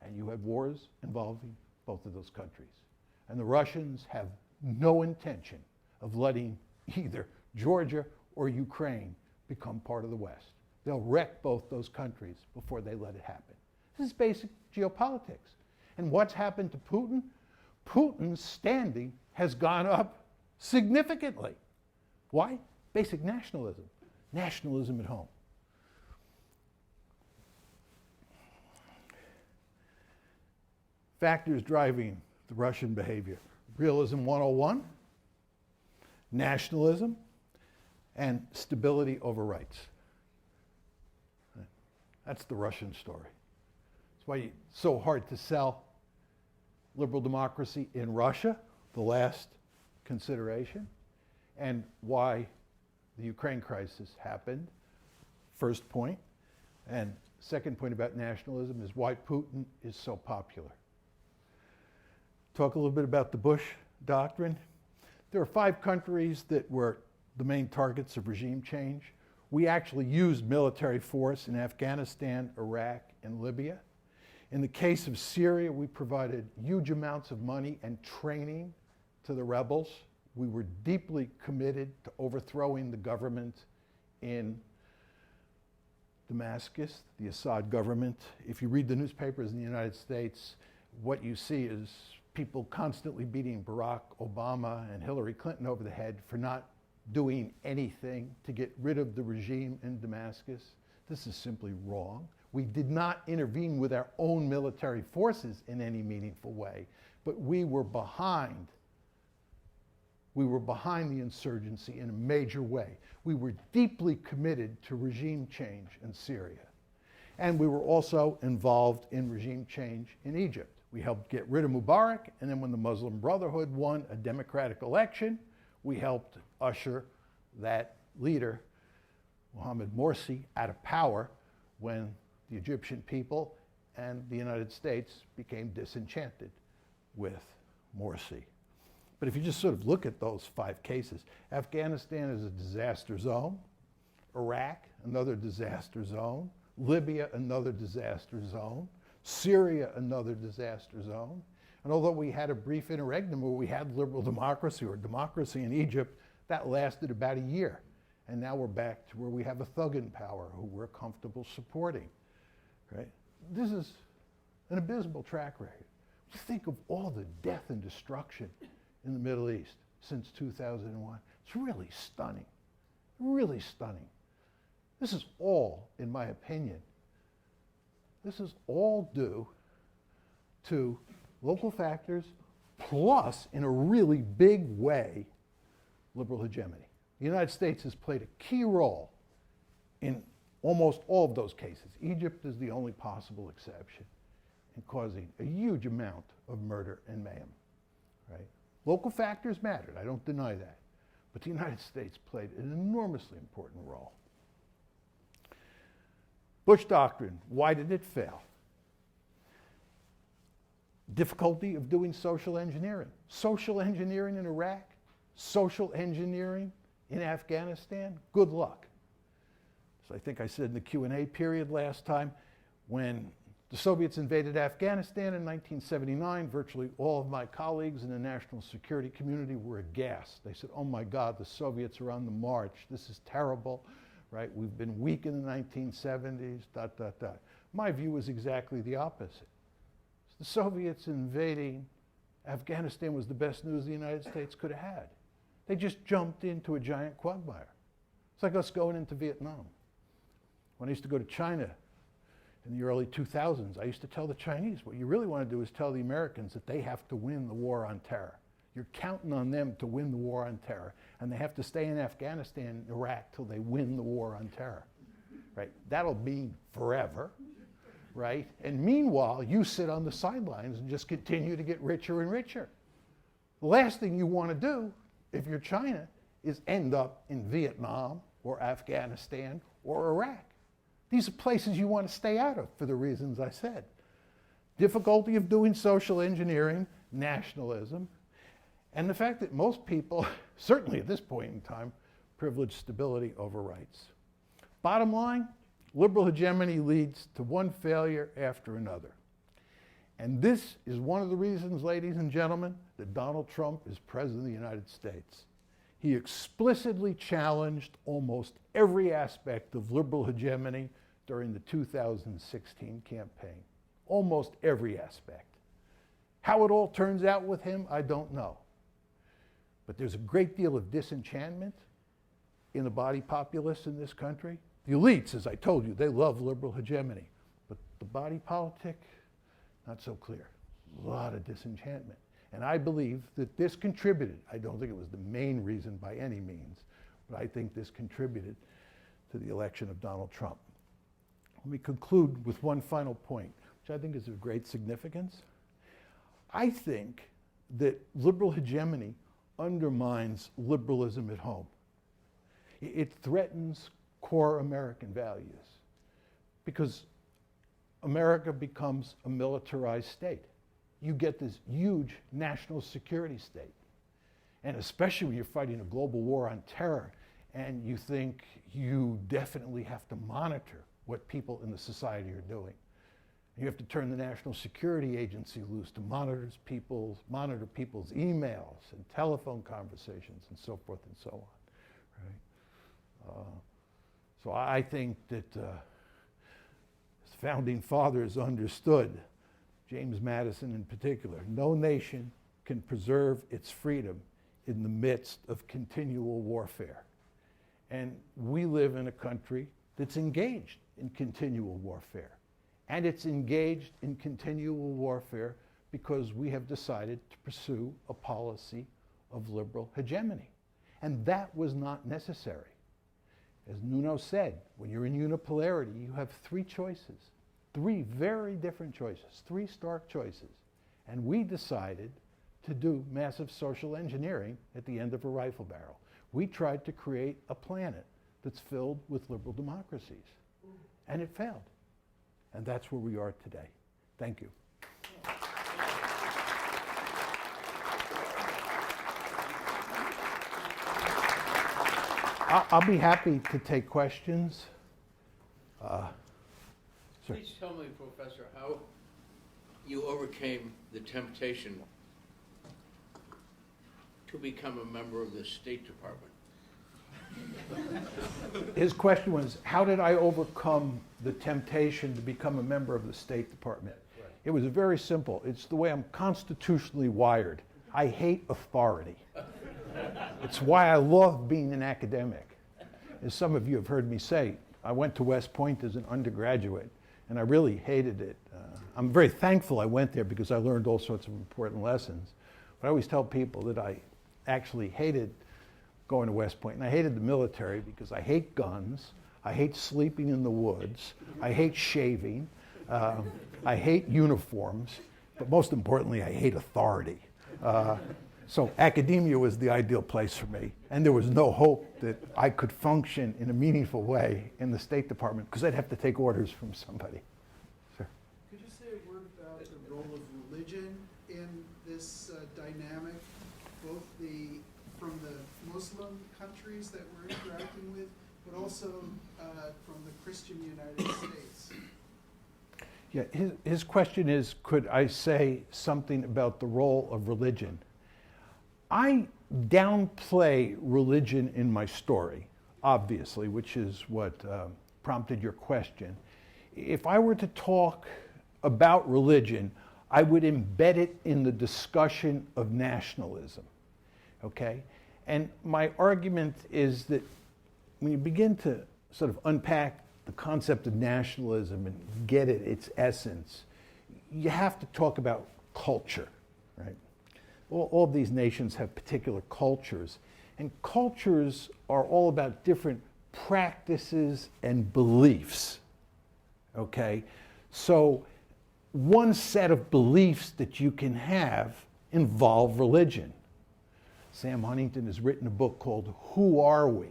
And you had wars involving both of those countries. And the Russians have no intention of letting either Georgia or Ukraine become part of the West. They'll wreck both those countries before they let it happen. This is basic geopolitics. And what's happened to Putin? Putin's standing has gone up significantly. Why? Basic nationalism. Nationalism at home. Factors driving the Russian behavior. Realism 101, nationalism, and stability over rights. That's the Russian story. That's why it's so hard to sell liberal democracy in Russia, the last consideration, and why the Ukraine crisis happened, first point. And second point about nationalism is why Putin is so popular. Talk a little bit about the Bush doctrine. There are 5 countries that were the main targets of regime change. We actually used military force in Afghanistan, Iraq, and Libya. In the case of Syria, we provided huge amounts of money and training to the rebels. We were deeply committed to overthrowing the government in Damascus, the Assad government. If you read the newspapers in the United States, what you see is people constantly beating Barack Obama and Hillary Clinton over the head for not doing anything to get rid of the regime in Damascus. This is simply wrong. We did not intervene with our own military forces in any meaningful way, but we were behind. We were behind the insurgency in a major way. We were deeply committed to regime change in Syria. And we were also involved in regime change in Egypt. We helped get rid of Mubarak, and then when the Muslim Brotherhood won a democratic election, we helped usher that leader, Mohamed Morsi, out of power when the Egyptian people and the United States became disenchanted with Morsi. But if you just sort of look at those 5 cases, Afghanistan is a disaster zone, Iraq, another disaster zone, Libya, another disaster zone, Syria, another disaster zone. And although we had a brief interregnum where we had liberal democracy or democracy in Egypt, that lasted about a year. And now we're back to where we have a thug in power who we're comfortable supporting. Right? This is an abysmal track record. Just think of all the death and destruction in the Middle East since 2001. It's really stunning. Really stunning. This is all, in my opinion, this is all due to local factors plus, in a really big way, liberal hegemony. The United States has played a key role in almost all of those cases. Egypt is the only possible exception in causing a huge amount of murder and mayhem, right? Local factors mattered, I don't deny that. But the United States played an enormously important role. Bush Doctrine, why did it fail? Difficulty of doing social engineering. Social engineering in Iraq, social engineering in Afghanistan, good luck. So I think I said in the Q&A period last time, when the Soviets invaded Afghanistan in 1979, virtually all of my colleagues in the national security community were aghast. They said, oh my God, the Soviets are on the march. This is terrible, right? We've been weak in the 1970s, ... My view was exactly the opposite. The Soviets invading Afghanistan was the best news the United States could have had. They just jumped into a giant quagmire. It's like us going into Vietnam. When I used to go to China in the early 2000s, I used to tell the Chinese, what you really want to do is tell the Americans that they have to win the war on terror. You're counting on them to win the war on terror, and they have to stay in Afghanistan and Iraq till they win the war on terror, right? That'll be forever, right? And meanwhile, you sit on the sidelines and just continue to get richer and richer. The last thing you want to do, if you're China, is end up in Vietnam or Afghanistan or Iraq. These are places you want to stay out of for the reasons I said. Difficulty of doing social engineering, nationalism, and the fact that most people, certainly at this point in time, privilege stability over rights. Bottom line, liberal hegemony leads to one failure after another. And this is one of the reasons, ladies and gentlemen, that Donald Trump is President of the United States. He explicitly challenged almost every aspect of liberal hegemony during the 2016 campaign. Almost every aspect. How it all turns out with him, I don't know. But there's a great deal of disenchantment in the body populace in this country. The elites, as I told you, they love liberal hegemony. But the body politic, not so clear. A lot of disenchantment. And I believe that this contributed, I don't think it was the main reason by any means, but I think this contributed to the election of Donald Trump. Let me conclude with one final point, which I think is of great significance. I think that liberal hegemony undermines liberalism at home. It threatens core American values because America becomes a militarized state. You get this huge national security state. And especially when you're fighting a global war on terror and you think you definitely have to monitor what people in the society are doing. You have to turn the National Security Agency loose to monitor people's emails and telephone conversations and so forth and so on. Right? So I think that the founding fathers understood, James Madison in particular, no nation can preserve its freedom in the midst of continual warfare. And we live in a country that's engaged in continual warfare. And it's engaged in continual warfare because we have decided to pursue a policy of liberal hegemony. And that was not necessary. As Nuno said, when you're in unipolarity, you have three choices, three very different choices, three stark choices. And we decided to do massive social engineering at the end of a rifle barrel. We tried to create a planet that's filled with liberal democracies. And it failed. And that's where we are today. Thank you. I'll be happy to take questions. Please tell me, Professor, how you overcame the temptation to become a member of the State Department. His question was, how did I overcome the temptation to become a member of the State Department? Right. It was very simple. It's the way I'm constitutionally wired. I hate authority. It's why I love being an academic. As some of you have heard me say, I went to West Point as an undergraduate, and I really hated it. I'm very thankful I went there because I learned all sorts of important lessons. But I always tell people that I actually hated going to West Point, and I hated the military because I hate guns, I hate sleeping in the woods, I hate shaving, I hate uniforms, but most importantly, I hate authority. So academia was the ideal place for me, and there was no hope that I could function in a meaningful way in the State Department because I'd have to take orders from somebody. Sure. Could you say a word about the role of religion in this dynamic, both from the Muslim countries that we're interacting with, but also from the Christian United States? Yeah, his question is, could I say something about the role of religion? I downplay religion in my story, obviously, which is what prompted your question. If I were to talk about religion, I would embed it in the discussion of nationalism, okay? And my argument is that when you begin to sort of unpack the concept of nationalism and get at its essence, you have to talk about culture, right? All of these nations have particular cultures, and cultures are all about different practices and beliefs, okay? So one set of beliefs that you can have involve religion. Sam Huntington has written a book called Who Are We?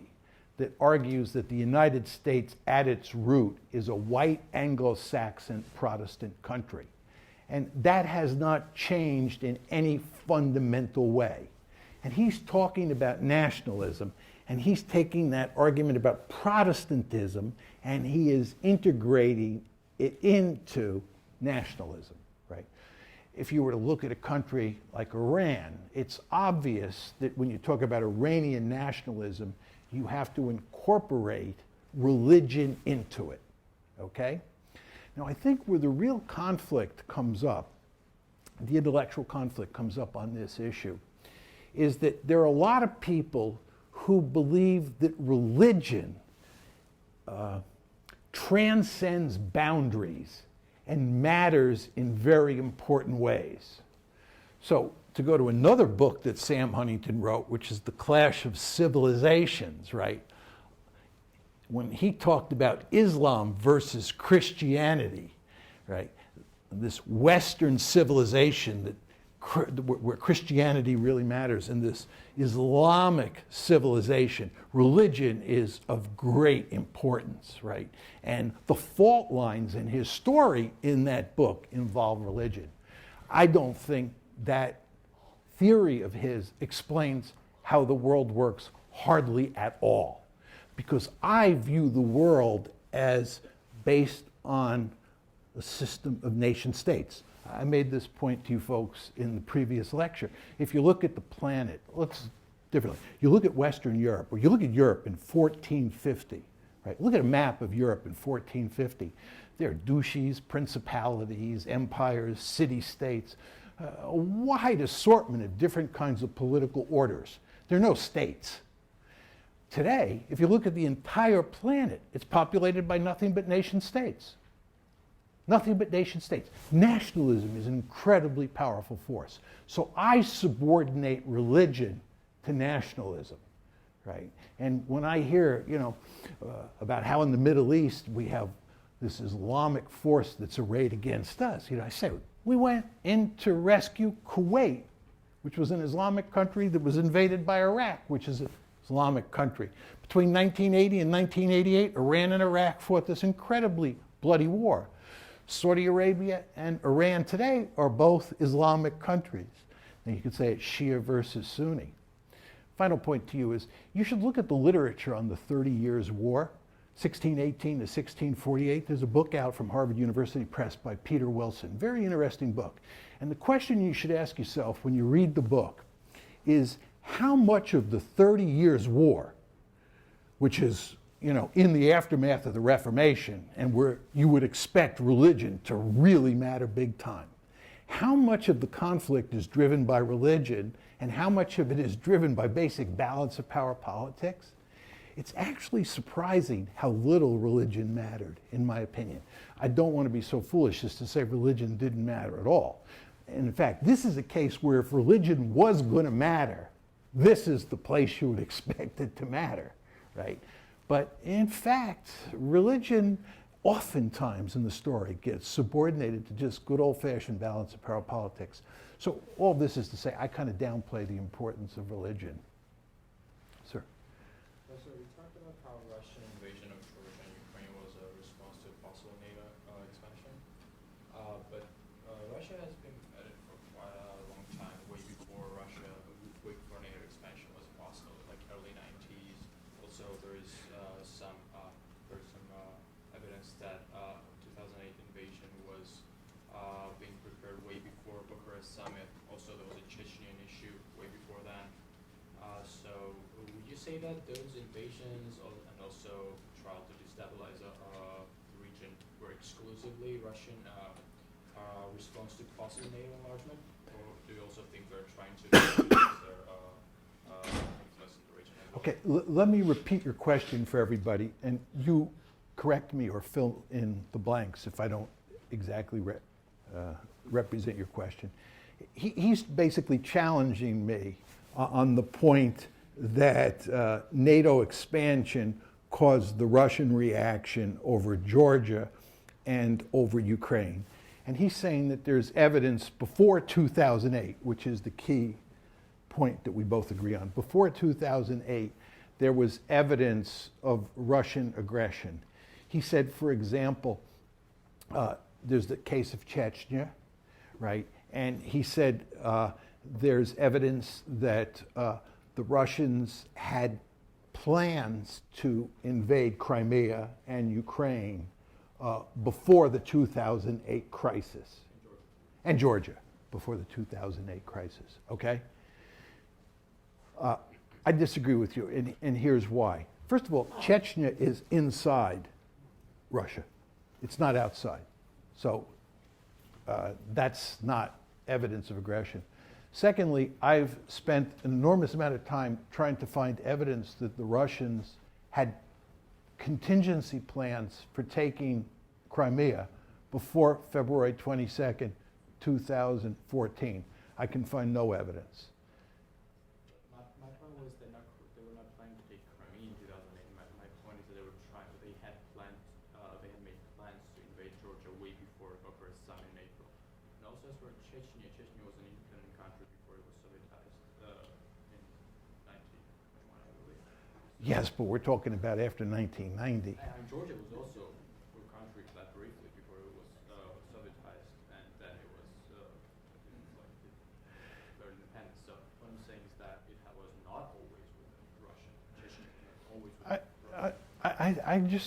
That argues that the United States at its root is a white Anglo-Saxon Protestant country. And that has not changed in any fundamental way. And he's talking about nationalism, and he's taking that argument about Protestantism, and he is integrating it into nationalism, right? If you were to look at a country like Iran, it's obvious that when you talk about Iranian nationalism, you have to incorporate religion into it, okay? Now, I think where the real conflict comes up, the intellectual conflict comes up on this issue, is that there are a lot of people who believe that religion transcends boundaries and matters in very important ways. So, to go to another book that Sam Huntington wrote, which is The Clash of Civilizations, right? When he talked about Islam versus Christianity, right? This Western civilization where Christianity really matters, and this Islamic civilization, religion is of great importance, right? And the fault lines in his story in that book involve religion. I don't think that theory of his explains how the world works hardly at all, because I view the world as based on a system of nation states. I made this point to you folks in the previous lecture. If you look at the planet, let's differently. You look at Western Europe, or you look at Europe in 1450, right? Look at a map of Europe in 1450. There are duchies, principalities, empires, city-states, a wide assortment of different kinds of political orders. There are no states. Today, if you look at the entire planet, it's populated by nothing but nation states. Nothing but nation states. Nationalism is an incredibly powerful force. So I subordinate religion to nationalism, right? And when I hear, about how in the Middle East we have this Islamic force that's arrayed against us, I say, we went in to rescue Kuwait, which was an Islamic country that was invaded by Iraq, which is an Islamic country. Between 1980 and 1988, Iran and Iraq fought this incredibly bloody war. Saudi Arabia and Iran today are both Islamic countries. Now you could say it's Shia versus Sunni. Final point to you is you should look at the literature on the 30 Years' War, 1618 to 1648. There's a book out from Harvard University Press by Peter Wilson. Very interesting book. And the question you should ask yourself when you read the book is how much of the 30 Years' War, which is in the aftermath of the Reformation, and where you would expect religion to really matter big time, how much of the conflict is driven by religion and how much of it is driven by basic balance of power politics? It's actually surprising how little religion mattered, in my opinion. I don't want to be so foolish as to say religion didn't matter at all. And in fact, this is a case where if religion was going to matter, this is the place you would expect it to matter, right? But in fact, religion oftentimes in the story gets subordinated to just good old-fashioned balance of power politics. So all this is to say, I kind of downplay the importance of religion. Sir? So we talked about how Russian invasion of Georgia and Ukraine was a response to a possible NATO expansion. But Russia has been at it for quite a long time, way before NATO expansion was possible, like early 90s. Also, there is some evidence that 2008 invasion was being prepared way before Bucharest summit. Also, there was a Chechenian issue way before that. So would you say that those invasions and also trial to destabilize the region were exclusively Russian response to possible NATO enlargement? Or do you also think they're trying to increase their influence in the region as well? Okay, let me repeat your question for everybody, and you correct me or fill in the blanks if I don't exactly represent your question. He's basically challenging me on the point that NATO expansion caused the Russian reaction over Georgia and over Ukraine. And he's saying that there's evidence before 2008, which is the key point that we both agree on. Before 2008, there was evidence of Russian aggression. He said, for example, there's the case of Chechnya, right? And he said there's evidence that the Russians had plans to invade Crimea and Ukraine before the 2008 crisis. And Georgia, before the 2008 crisis, okay? I disagree with you, and here's why. First of all, Chechnya is inside Russia. It's not outside. So that's not evidence of aggression. Secondly, I've spent an enormous amount of time trying to find evidence that the Russians had contingency plans for taking Crimea before February 22nd, 2014. I can find no evidence. My point was they were not planning to take Crimea in 2008. My point is that they had made plans to invade Georgia way before Bucharest summit in April. And also as for Chechnya was an independent country before it was Sovietized in 1991, I believe. Yes, but we're talking about after 1990. And Georgia was also a country that briefly before it was Sovietized, and then it was very independent. So what I'm saying is that it was not always with Russia. Chechnya was always with Russia.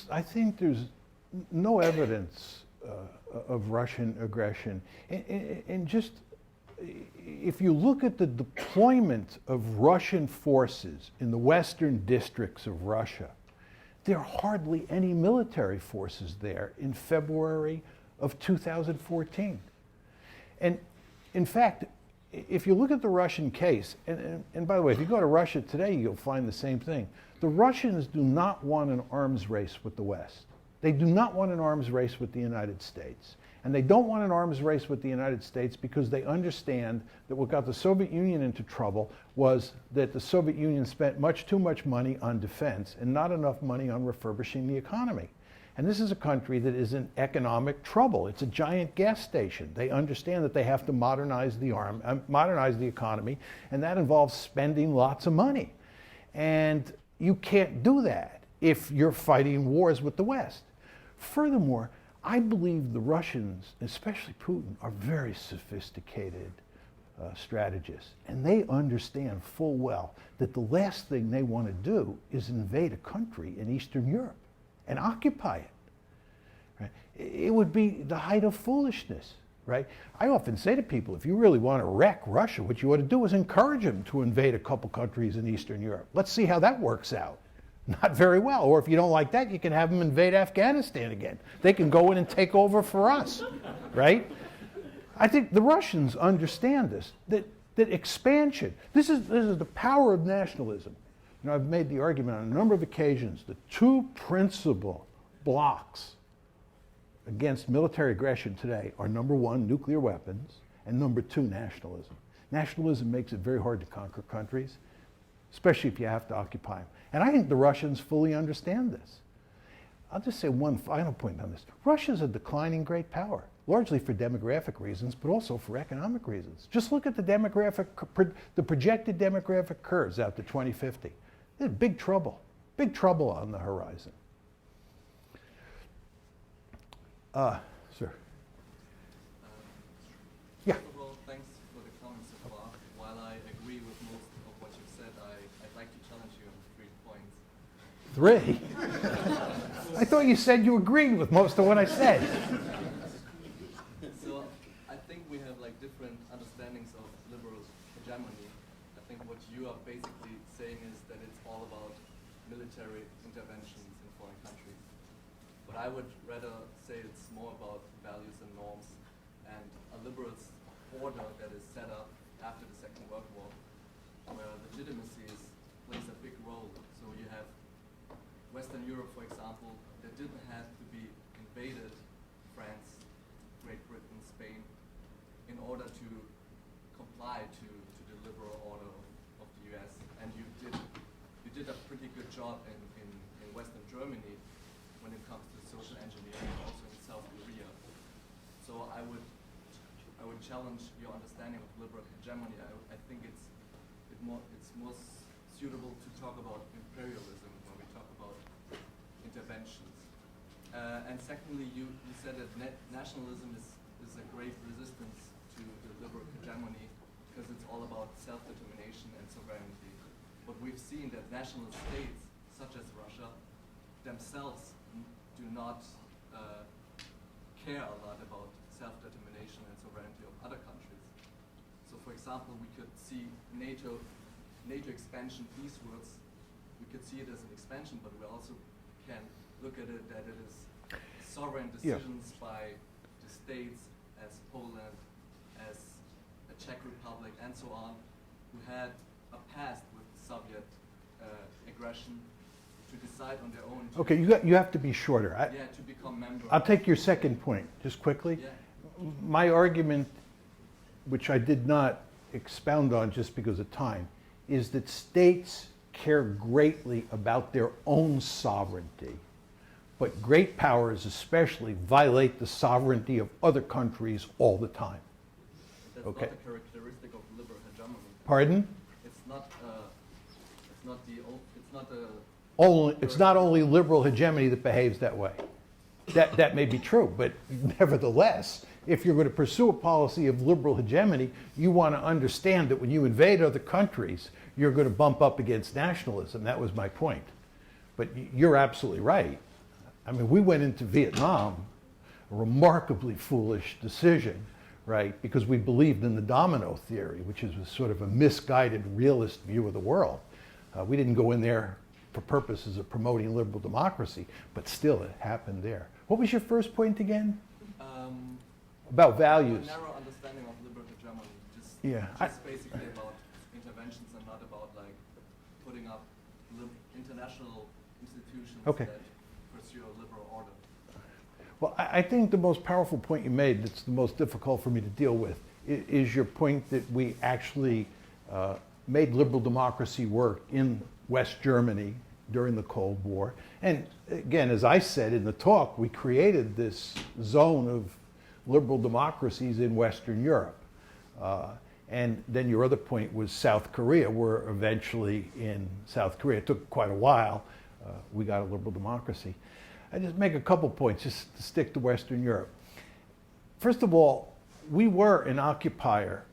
I think there's no evidence of Russian aggression. And just, if you look at the deployment of Russian forces in the western districts of Russia, there are hardly any military forces there in February of 2014. And in fact, if you look at the Russian case, and by the way, if you go to Russia today, you'll find the same thing. The Russians do not want an arms race with the West. They do not want an arms race with the United States. And they don't want an arms race with the United States because they understand that what got the Soviet Union into trouble was that the Soviet Union spent too much money on defense and not enough money on refurbishing the economy. And this is a country that is in economic trouble. It's a giant gas station. They understand that they have to modernize the economy, and that involves spending lots of money. And you can't do that if you're fighting wars with the West. Furthermore, I believe the Russians, especially Putin, are very sophisticated strategists. And they understand full well that the last thing they want to do is invade a country in Eastern Europe and occupy it. Right? It would be the height of foolishness. Right? I often say to people, if you really want to wreck Russia, what you ought to do is encourage them to invade a couple countries in Eastern Europe. Let's see how that works out. Not very well. Or if you don't like that, you can have them invade Afghanistan again. They can go in and take over for us, right? I think the Russians understand this, that expansion, this is the power of nationalism. You know, I've made the argument on a number of occasions, the two principal blocks against military aggression today are number one, nuclear weapons, and number two, nationalism. Nationalism makes it very hard to conquer countries. especially if you have to occupy them. And I think the Russians fully understand this. I'll just say one final point on this. Russia's a declining great power, largely for demographic reasons, but also for economic reasons. Just look at the projected demographic curves out to 2050. There's big trouble on the horizon. Sir. Yeah. First of all, thanks for the comments so far. While I agree with most of what you've said, I'd like to challenge you on 3 points. 3? I thought you said you agreed with most of what I said. So I think we have like different understandings of liberal hegemony. I think what you are basically saying is that it's all about military interventions in foreign countries. But I would rather say it's more about values and norms and a liberal order that is set up after the Second World War, where legitimacy plays a big role. So you have Western Europe, for example, that didn't have to be invaded, France, Great Britain, Spain, in order to comply to the liberal order of the US. And you did a pretty good job in Western Germany when it comes to social engineering, also in South Korea. So I would challenge your understanding of liberal hegemony. I think it's more suitable to talk about imperialism when we talk about interventions. And secondly, you said that nationalism is a great resistance to the liberal hegemony because it's all about self-determination and sovereignty. But we've seen that national states, such as Russia, themselves do not care a lot about self-determination and sovereignty of other countries. So for example, we could see NATO expansion eastwards. We could see it as an expansion, but we also can look at it that it is sovereign decisions by the states as Poland, as the Czech Republic, and so on, who had a past with Soviet aggression to decide on their own. Okay, you have to be shorter. To become members. I'll take your second point, just quickly. Yeah. My argument, which I did not expound on just because of time, is that states care greatly about their own sovereignty, but great powers especially violate the sovereignty of other countries all the time. That's Okay. not a characteristic of liberal hegemony. Pardon? It's not It's not only liberal hegemony that behaves that way. That may be true, but nevertheless, if you're going to pursue a policy of liberal hegemony, you want to understand that when you invade other countries, you're going to bump up against nationalism. That was my point. But you're absolutely right. I mean, we went into Vietnam, a remarkably foolish decision, right? Because we believed in the domino theory, which is sort of a misguided realist view of the world. We didn't go in there for purposes of promoting liberal democracy, but still it happened there. What was your first point again? About values. A narrow understanding of liberal hegemony, just Yeah, basically about interventions and not about like putting up international institutions Okay. that pursue a liberal order. Well, I think the most powerful point you made, that's the most difficult for me to deal with, is your point that we actually made liberal democracy work in West Germany during the Cold War. And again, as I said in the talk, we created this zone of liberal democracies in Western Europe. And then your other point was South Korea. We're eventually in South Korea. It took quite a while. We got a liberal democracy. I just make a couple points just to stick to Western Europe. First of all, we were an occupier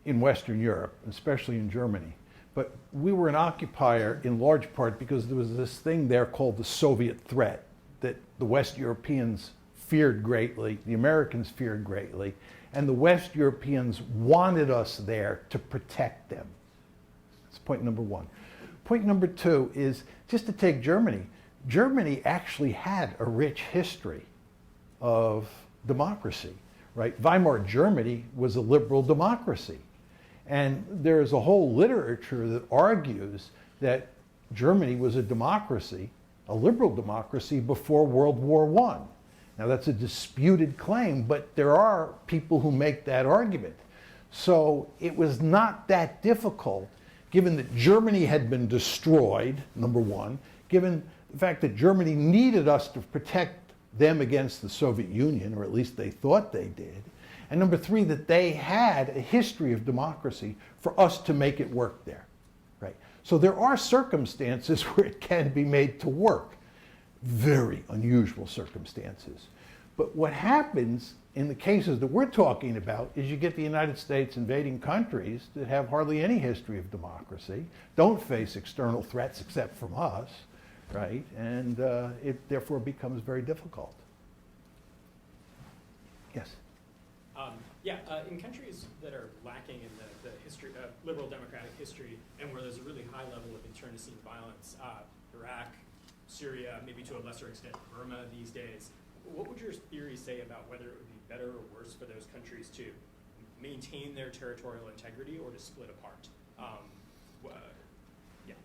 in Western Europe, especially in Germany. But we were an occupier in large part because there was this thing there called the Soviet threat that the West Europeans feared greatly, the Americans feared greatly, and the West Europeans wanted us there to protect them. That's point number one. Point number two is just to take Germany. Germany actually had a rich history of democracy, right? Weimar Germany was a liberal democracy. And there's a whole literature that argues that Germany was a democracy, a liberal democracy, before World War I. Now that's a disputed claim, but there are people who make that argument. So it was not that difficult given that Germany had been destroyed, number one, given the fact that Germany needed us to protect them against the Soviet Union, or at least they thought they did, and number three, that they had a history of democracy for us to make it work there, right? So there are circumstances where it can be made to work, very unusual circumstances. But what happens in the cases that we're talking about is you get the United States invading countries that have hardly any history of democracy, don't face external threats except from us, right? And it therefore becomes very difficult. Yes? In countries that are lacking in the history, liberal democratic history, and where there's a really high level of internecine violence, Iraq, Syria, maybe to a lesser extent Burma these days, what would your theory say about whether it would be better or worse for those countries to maintain their territorial integrity or to split apart?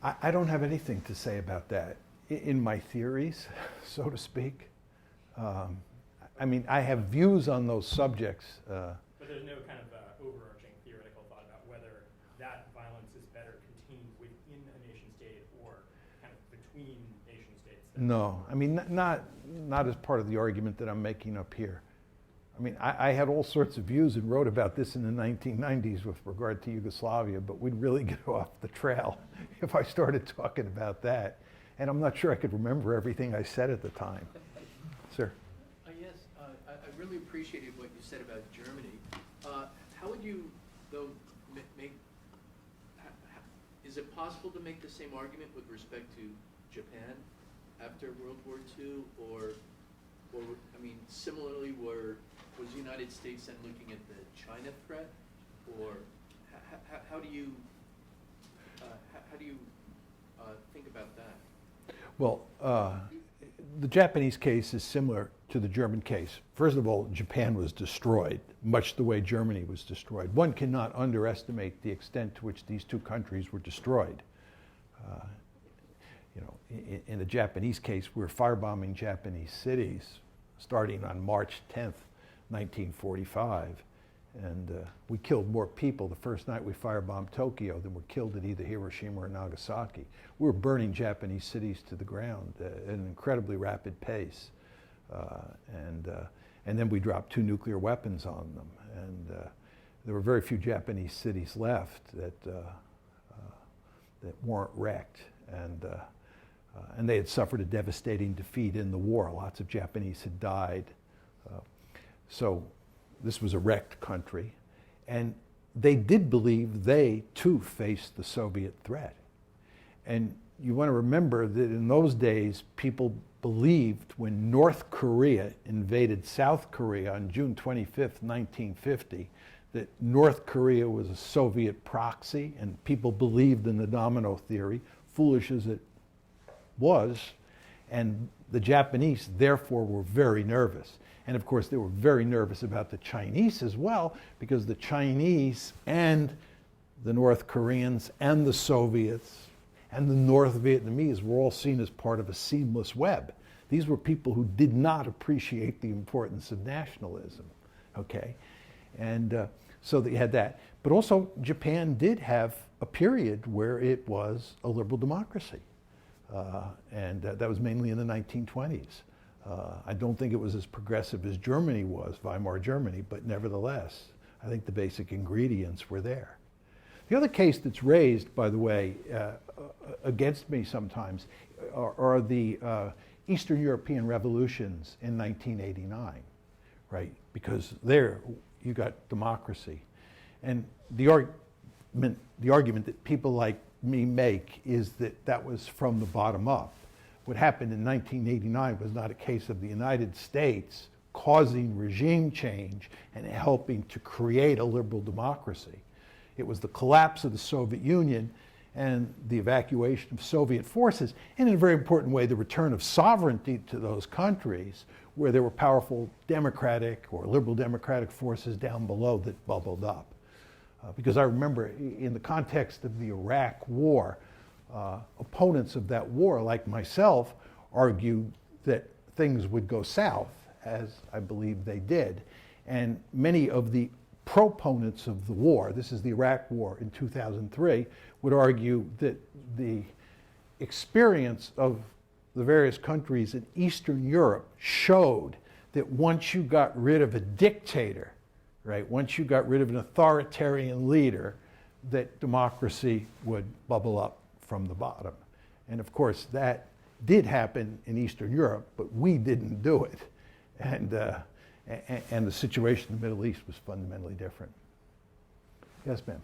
I don't have anything to say about that in my theories, so to speak. I mean, I have views on those subjects. But there's no kind of overarching theoretical thought about whether that violence is better contained within a nation state or kind of between nation states? No, I mean, not as part of the argument that I'm making up here. I mean, I had all sorts of views and wrote about this in the 1990s with regard to Yugoslavia, but we'd really get off the trail if I started talking about that. And I'm not sure I could remember everything I said at the time. Sir? Yes, I really appreciated what you said about Germany. How would you, though, is it possible to make the same argument with respect to Japan after World War II, or I mean, similarly, was the United States then looking at the China threat, or how do you think about that? Well, the Japanese case is similar to the German case. First of all, Japan was destroyed, much the way Germany was destroyed. One cannot underestimate the extent to which these two countries were destroyed. In the Japanese case, we were firebombing Japanese cities starting on March 10th, 1945. And we killed more people the first night we firebombed Tokyo than were killed at either Hiroshima or Nagasaki. We were burning Japanese cities to the ground at an incredibly rapid pace. And then we dropped 2 nuclear weapons on them. And there were very few Japanese cities left that weren't wrecked. And they had suffered a devastating defeat in the war. Lots of Japanese had died. So this was a wrecked country. And they did believe they, too, faced the Soviet threat. And you want to remember that in those days, people believed when North Korea invaded South Korea on June 25th, 1950, that North Korea was a Soviet proxy, and people believed in the domino theory, foolish as it was, and the Japanese, therefore, were very nervous. And of course, they were very nervous about the Chinese as well, because the Chinese and the North Koreans and the Soviets and the North Vietnamese were all seen as part of a seamless web. These were people who did not appreciate the importance of nationalism, okay? And so they had that. But also, Japan did have a period where it was a liberal democracy. And that was mainly in the 1920s. I don't think it was as progressive as Germany was, Weimar Germany, but nevertheless, I think the basic ingredients were there. The other case that's raised, by the way, against me sometimes are the Eastern European revolutions in 1989, right? Because there you got democracy. And the argument that people like me make is that that was from the bottom up. What happened in 1989 was not a case of the United States causing regime change and helping to create a liberal democracy. It was the collapse of the Soviet Union and the evacuation of Soviet forces, and in a very important way, the return of sovereignty to those countries where there were powerful democratic or liberal democratic forces down below that bubbled up. Because I remember in the context of the Iraq War, opponents of that war, like myself, argued that things would go south, as I believe they did. And many of the proponents of the war, this is the Iraq War in 2003, would argue that the experience of the various countries in Eastern Europe showed that once you got rid of a dictator, right, once you got rid of an authoritarian leader, that democracy would bubble up from the bottom. And of course, that did happen in Eastern Europe, but we didn't do it. And the situation in the Middle East was fundamentally different. Yes, ma'am.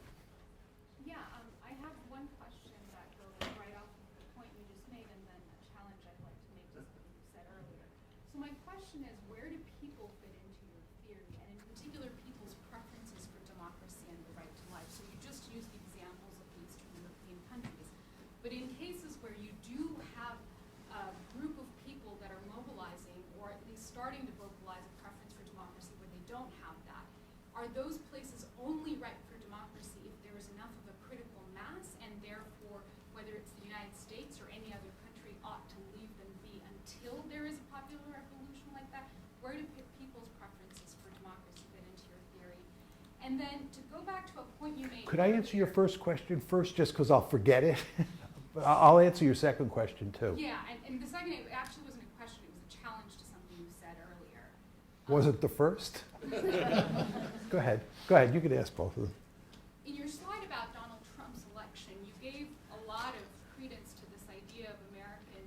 Yeah, I have one question that goes right off of the point you just made, and then a challenge I'd like to make to something you said earlier. So my question is, where do people fit into your theory, and in particular, people's preferences for democracy and the right to life? So you just used the examples of the Eastern European countries, but in cases where you do have a group of people that are mobilizing, or at least starting to vocalize a preference for democracy where they don't have that, are those places only right for democracy if there is enough of a critical mass, and therefore, whether it's the United States or any other country ought to leave them be until there is a popular revolution like that? Where do people's preferences for democracy fit into your theory? And then to go back to a point you made. Could I answer your first question first, just because I'll forget it? I'll answer your second question too. Yeah, and the second, it actually wasn't a question, it was a challenge to something you said earlier. Was it the first? Go ahead, you could ask both of them. In your slide about Donald Trump's election, you gave a lot of credence to this idea of American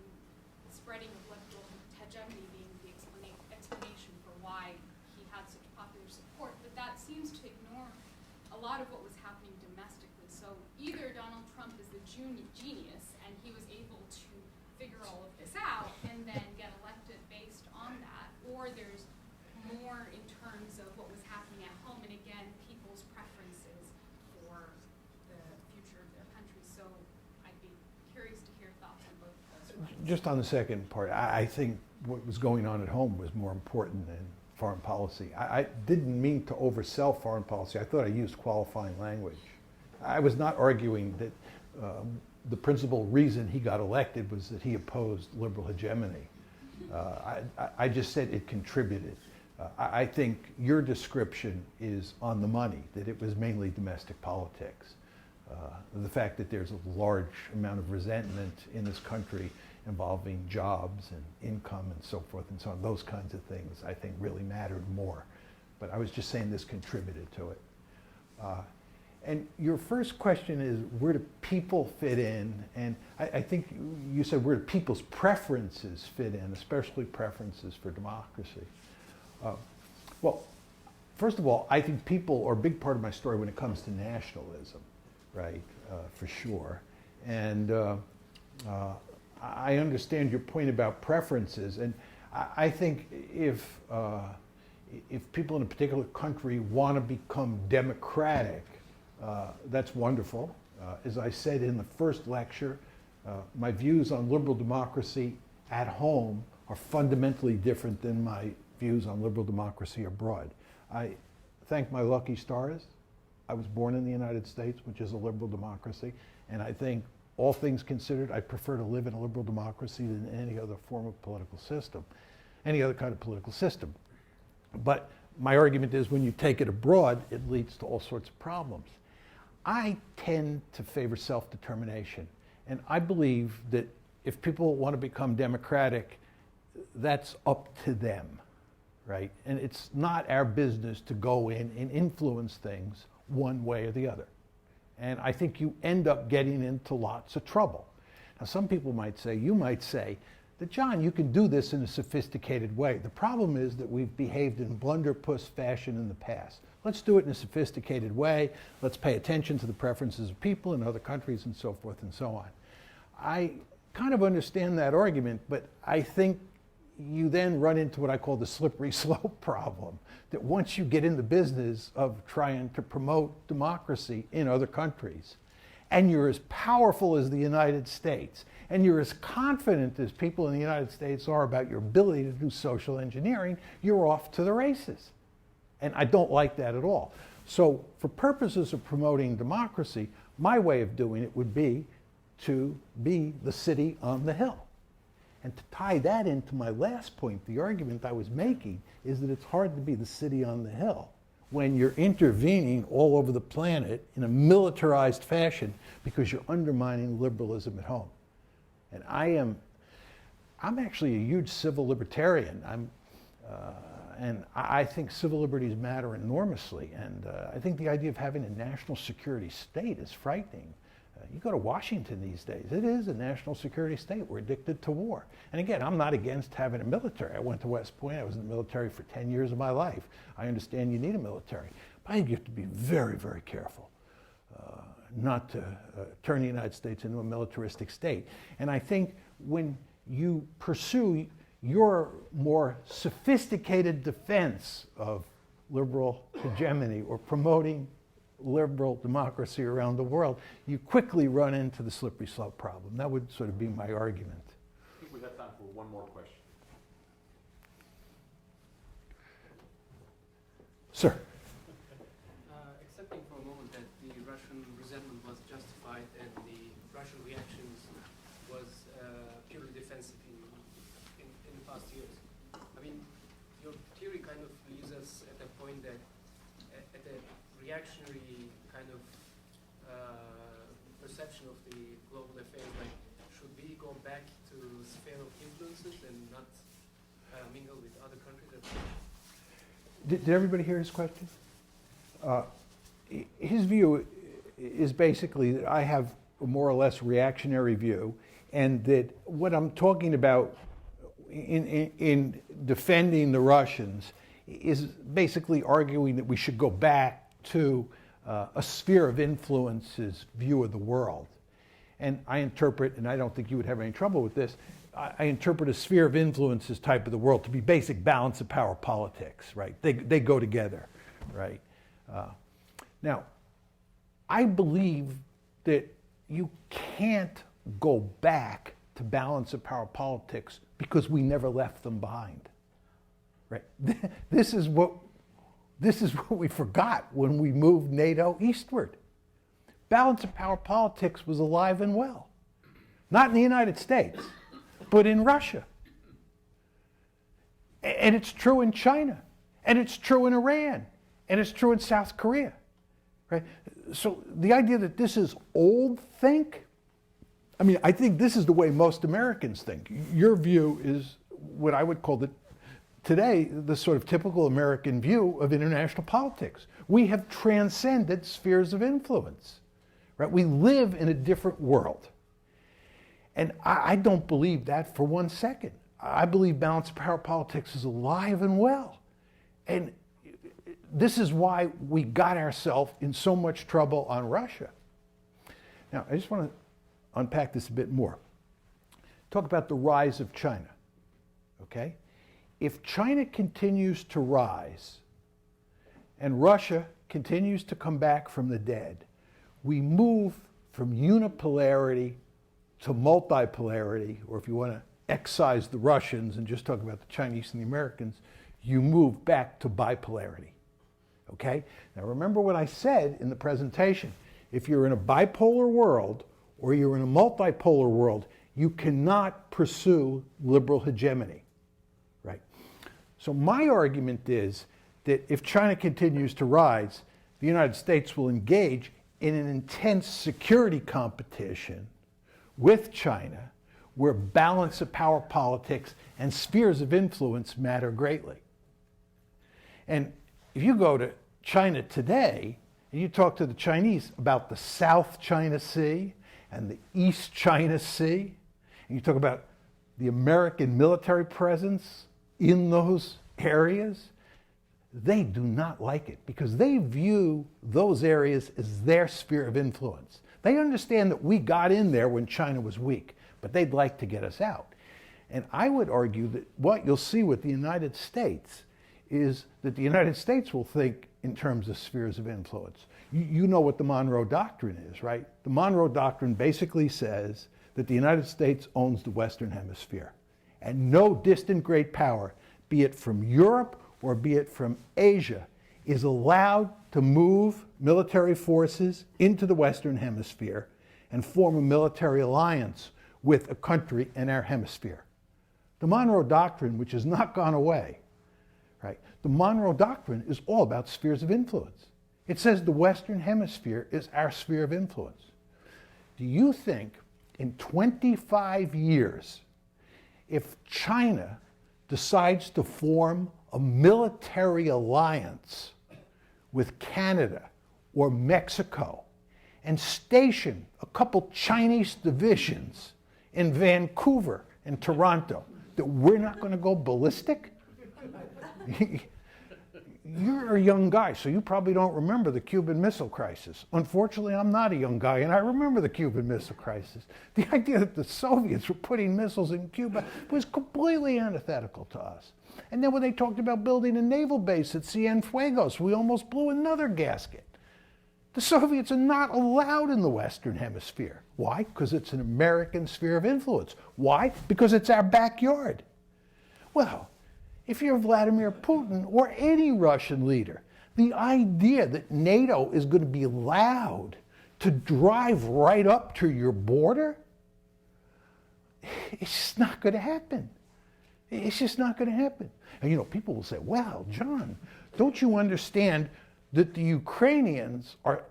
spreading of liberal hegemony being the explanation for why he had such popular support, but that seems to ignore a lot of what was happening domestically. So either Donald Trump is the genius and he was able to figure all of this out and then get elected based on that, or there's more in terms of what was happening at home, and again, people's preferences for the future of their country. So I'd be curious to hear thoughts on both of those. Just on the second part, I think what was going on at home was more important than foreign policy. I didn't mean to oversell foreign policy. I thought I used qualifying language. I was not arguing that the principal reason he got elected was that he opposed liberal hegemony. I just said it contributed. I think your description is on the money, that it was mainly domestic politics. The fact that there's a large amount of resentment in this country involving jobs and income and so forth and so on, those kinds of things I think really mattered more. But I was just saying this contributed to it. And your first question is, where do people fit in? And I think you said, where do people's preferences fit in, especially preferences for democracy? Well, first of all, I think people are a big part of my story when it comes to nationalism, right, for sure. And I understand your point about preferences. And I think if people in a particular country want to become democratic, that's wonderful. As I said in the first lecture, my views on liberal democracy at home are fundamentally different than my views on liberal democracy abroad. I thank my lucky stars. I was born in the United States, which is a liberal democracy, and I think, all things considered, I prefer to live in a liberal democracy than any other form of political system, any other kind of political system. But my argument is, when you take it abroad, it leads to all sorts of problems. I tend to favor self-determination, and I believe that if people want to become democratic, that's up to them, right? And it's not our business to go in and influence things one way or the other. And I think you end up getting into lots of trouble. Now, some people might say, you might say, that John, you can do this in a sophisticated way. The problem is that we've behaved in blunderpuss fashion in the past. Let's do it in a sophisticated way. Let's pay attention to the preferences of people in other countries and so forth and so on. I kind of understand that argument, but I think you then run into what I call the slippery slope problem, that once you get in the business of trying to promote democracy in other countries, and you're as powerful as the United States, and you're as confident as people in the United States are about your ability to do social engineering, you're off to the races. And I don't like that at all. So for purposes of promoting democracy, my way of doing it would be to be the city on the hill. And to tie that into my last point, the argument I was making is that it's hard to be the city on the hill when you're intervening all over the planet in a militarized fashion because you're undermining liberalism at home. And I'm actually a huge civil libertarian. And I think civil liberties matter enormously. And I think the idea of having a national security state is frightening. You go to Washington these days, it is a national security state. We're addicted to war. And again, I'm not against having a military. I went to West Point. I was in the military for 10 years of my life. I understand you need a military. But I think you have to be very, very careful not to turn the United States into a militaristic state. And I think when you pursue your more sophisticated defense of liberal hegemony or promoting liberal democracy around the world, you quickly run into the slippery slope problem. That would sort of be my argument. I think we have time for one more question. Sir. Accepting for a moment that the Russian resentment was justified and the Russian reactions was purely defensive in the past years. I mean, your theory kind of leaves us at the point that at the reactionary kind of perception of the global affairs, like, should we go back to the sphere of influences and not mingle with other countries at all? Did everybody hear his question? His view is basically that I have a more or less reactionary view, and that what I'm talking about in defending the Russians is basically arguing that we should go back to a sphere of influence's view of the world. And I interpret, and I don't think you would have any trouble with this, I interpret a sphere of influences type of the world to be basic balance of power politics, right? They go together, right? Now, I believe that you can't go back to balance of power politics because we never left them behind, right? This is what we forgot when we moved NATO eastward. Balance of power politics was alive and well. Not in the United States, but in Russia. And it's true in China. And it's true in Iran. And it's true in South Korea. Right? So the idea that this is old think, I mean, I think this is the way most Americans think. Your view is what I would call today the sort of typical American view of international politics. We have transcended spheres of influence. Right? We live in a different world. And I don't believe that for 1 second. I believe balance of power politics is alive and well. And this is why we got ourselves in so much trouble on Russia. Now, I just want to unpack this a bit more. Talk about the rise of China, okay? If China continues to rise and Russia continues to come back from the dead, we move from unipolarity to multipolarity, or if you want to excise the Russians and just talk about the Chinese and the Americans, you move back to bipolarity. Okay? Now remember what I said in the presentation. If you're in a bipolar world or you're in a multipolar world, you cannot pursue liberal hegemony. Right? So my argument is that if China continues to rise, the United States will engage in an intense security competition with China, where balance of power politics and spheres of influence matter greatly. And if you go to China today and you talk to the Chinese about the South China Sea and the East China Sea, and you talk about the American military presence in those areas, they do not like it because they view those areas as their sphere of influence. They understand that we got in there when China was weak, but they'd like to get us out. And I would argue that what you'll see with the United States is that the United States will think in terms of spheres of influence. You know what the Monroe Doctrine is, right? The Monroe Doctrine basically says that the United States owns the Western Hemisphere. And no distant great power, be it from Europe or be it from Asia, is allowed to move military forces into the Western Hemisphere and form a military alliance with a country in our hemisphere. The Monroe Doctrine, which has not gone away, right? The Monroe Doctrine is all about spheres of influence. It says the Western Hemisphere is our sphere of influence. Do you think in 25 years, if China decides to form a military alliance with Canada or Mexico and station a couple Chinese divisions in Vancouver and Toronto, that we're not going to go ballistic? You're a young guy, so you probably don't remember the Cuban Missile Crisis. Unfortunately, I'm not a young guy, and I remember the Cuban Missile Crisis. The idea that the Soviets were putting missiles in Cuba was completely antithetical to us. And then when they talked about building a naval base at Cienfuegos, we almost blew another gasket. The Soviets are not allowed in the Western Hemisphere. Why? Because it's an American sphere of influence. Why? Because it's our backyard. Well, if you're Vladimir Putin or any Russian leader, the idea that NATO is going to be allowed to drive right up to your border, it's just not going to happen. It's just not going to happen. And you know, people will say, well, John, don't you understand that the Ukrainians are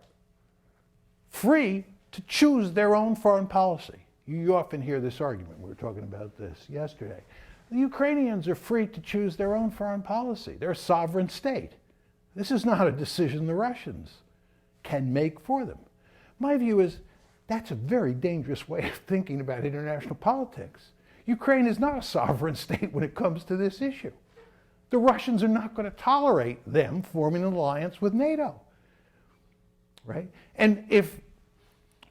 free to choose their own foreign policy? You often hear this argument. We were talking about this yesterday. The Ukrainians are free to choose their own foreign policy. They're a sovereign state. This is not a decision the Russians can make for them. My view is that's a very dangerous way of thinking about international politics. Ukraine is not a sovereign state when it comes to this issue. The Russians are not going to tolerate them forming an alliance with NATO, right? And if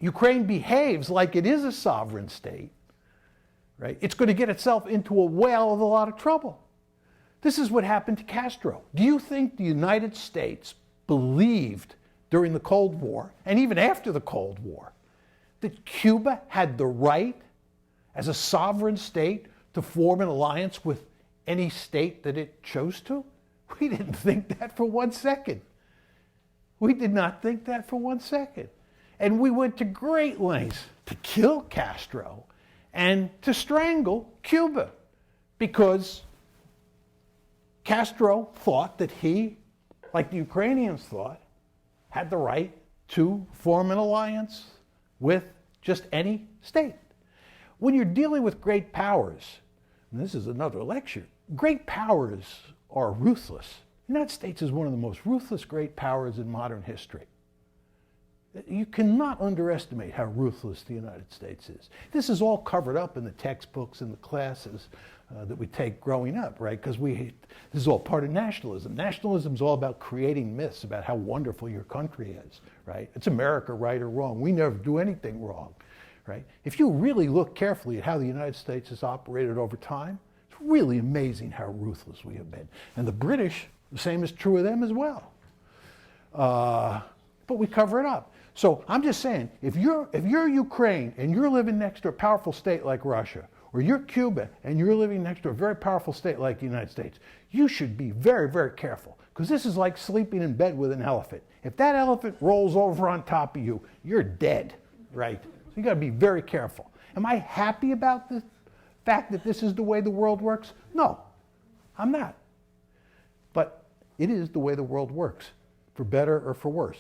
Ukraine behaves like it is a sovereign state, right, it's going to get itself into a whale of a lot of trouble. This is what happened to Castro. Do you think the United States believed during the Cold War, and even after the Cold War, that Cuba had the right, as a sovereign state, to form an alliance with any state that it chose to? We didn't think that for 1 second. We did not think that for 1 second. And we went to great lengths to kill Castro and to strangle Cuba, because Castro thought that he, like the Ukrainians thought, had the right to form an alliance with just any state. When you're dealing with great powers, and this is another lecture, great powers are ruthless. The United States is one of the most ruthless great powers in modern history. You cannot underestimate how ruthless the United States is. This is all covered up in the textbooks and the classes that we take growing up, right? Because this is all part of nationalism. Nationalism is all about creating myths about how wonderful your country is, right? It's America, right or wrong. We never do anything wrong, right? If you really look carefully at how the United States has operated over time, it's really amazing how ruthless we have been. And the British, the same is true of them as well. But we cover it up. So I'm just saying, if you're Ukraine and you're living next to a powerful state like Russia, or you're Cuba and you're living next to a very powerful state like the United States, you should be very, very careful, because this is like sleeping in bed with an elephant. If that elephant rolls over on top of you, you're dead, right? So you got to be very careful. Am I happy about the fact that this is the way the world works? No, I'm not. But it is the way the world works, for better or for worse.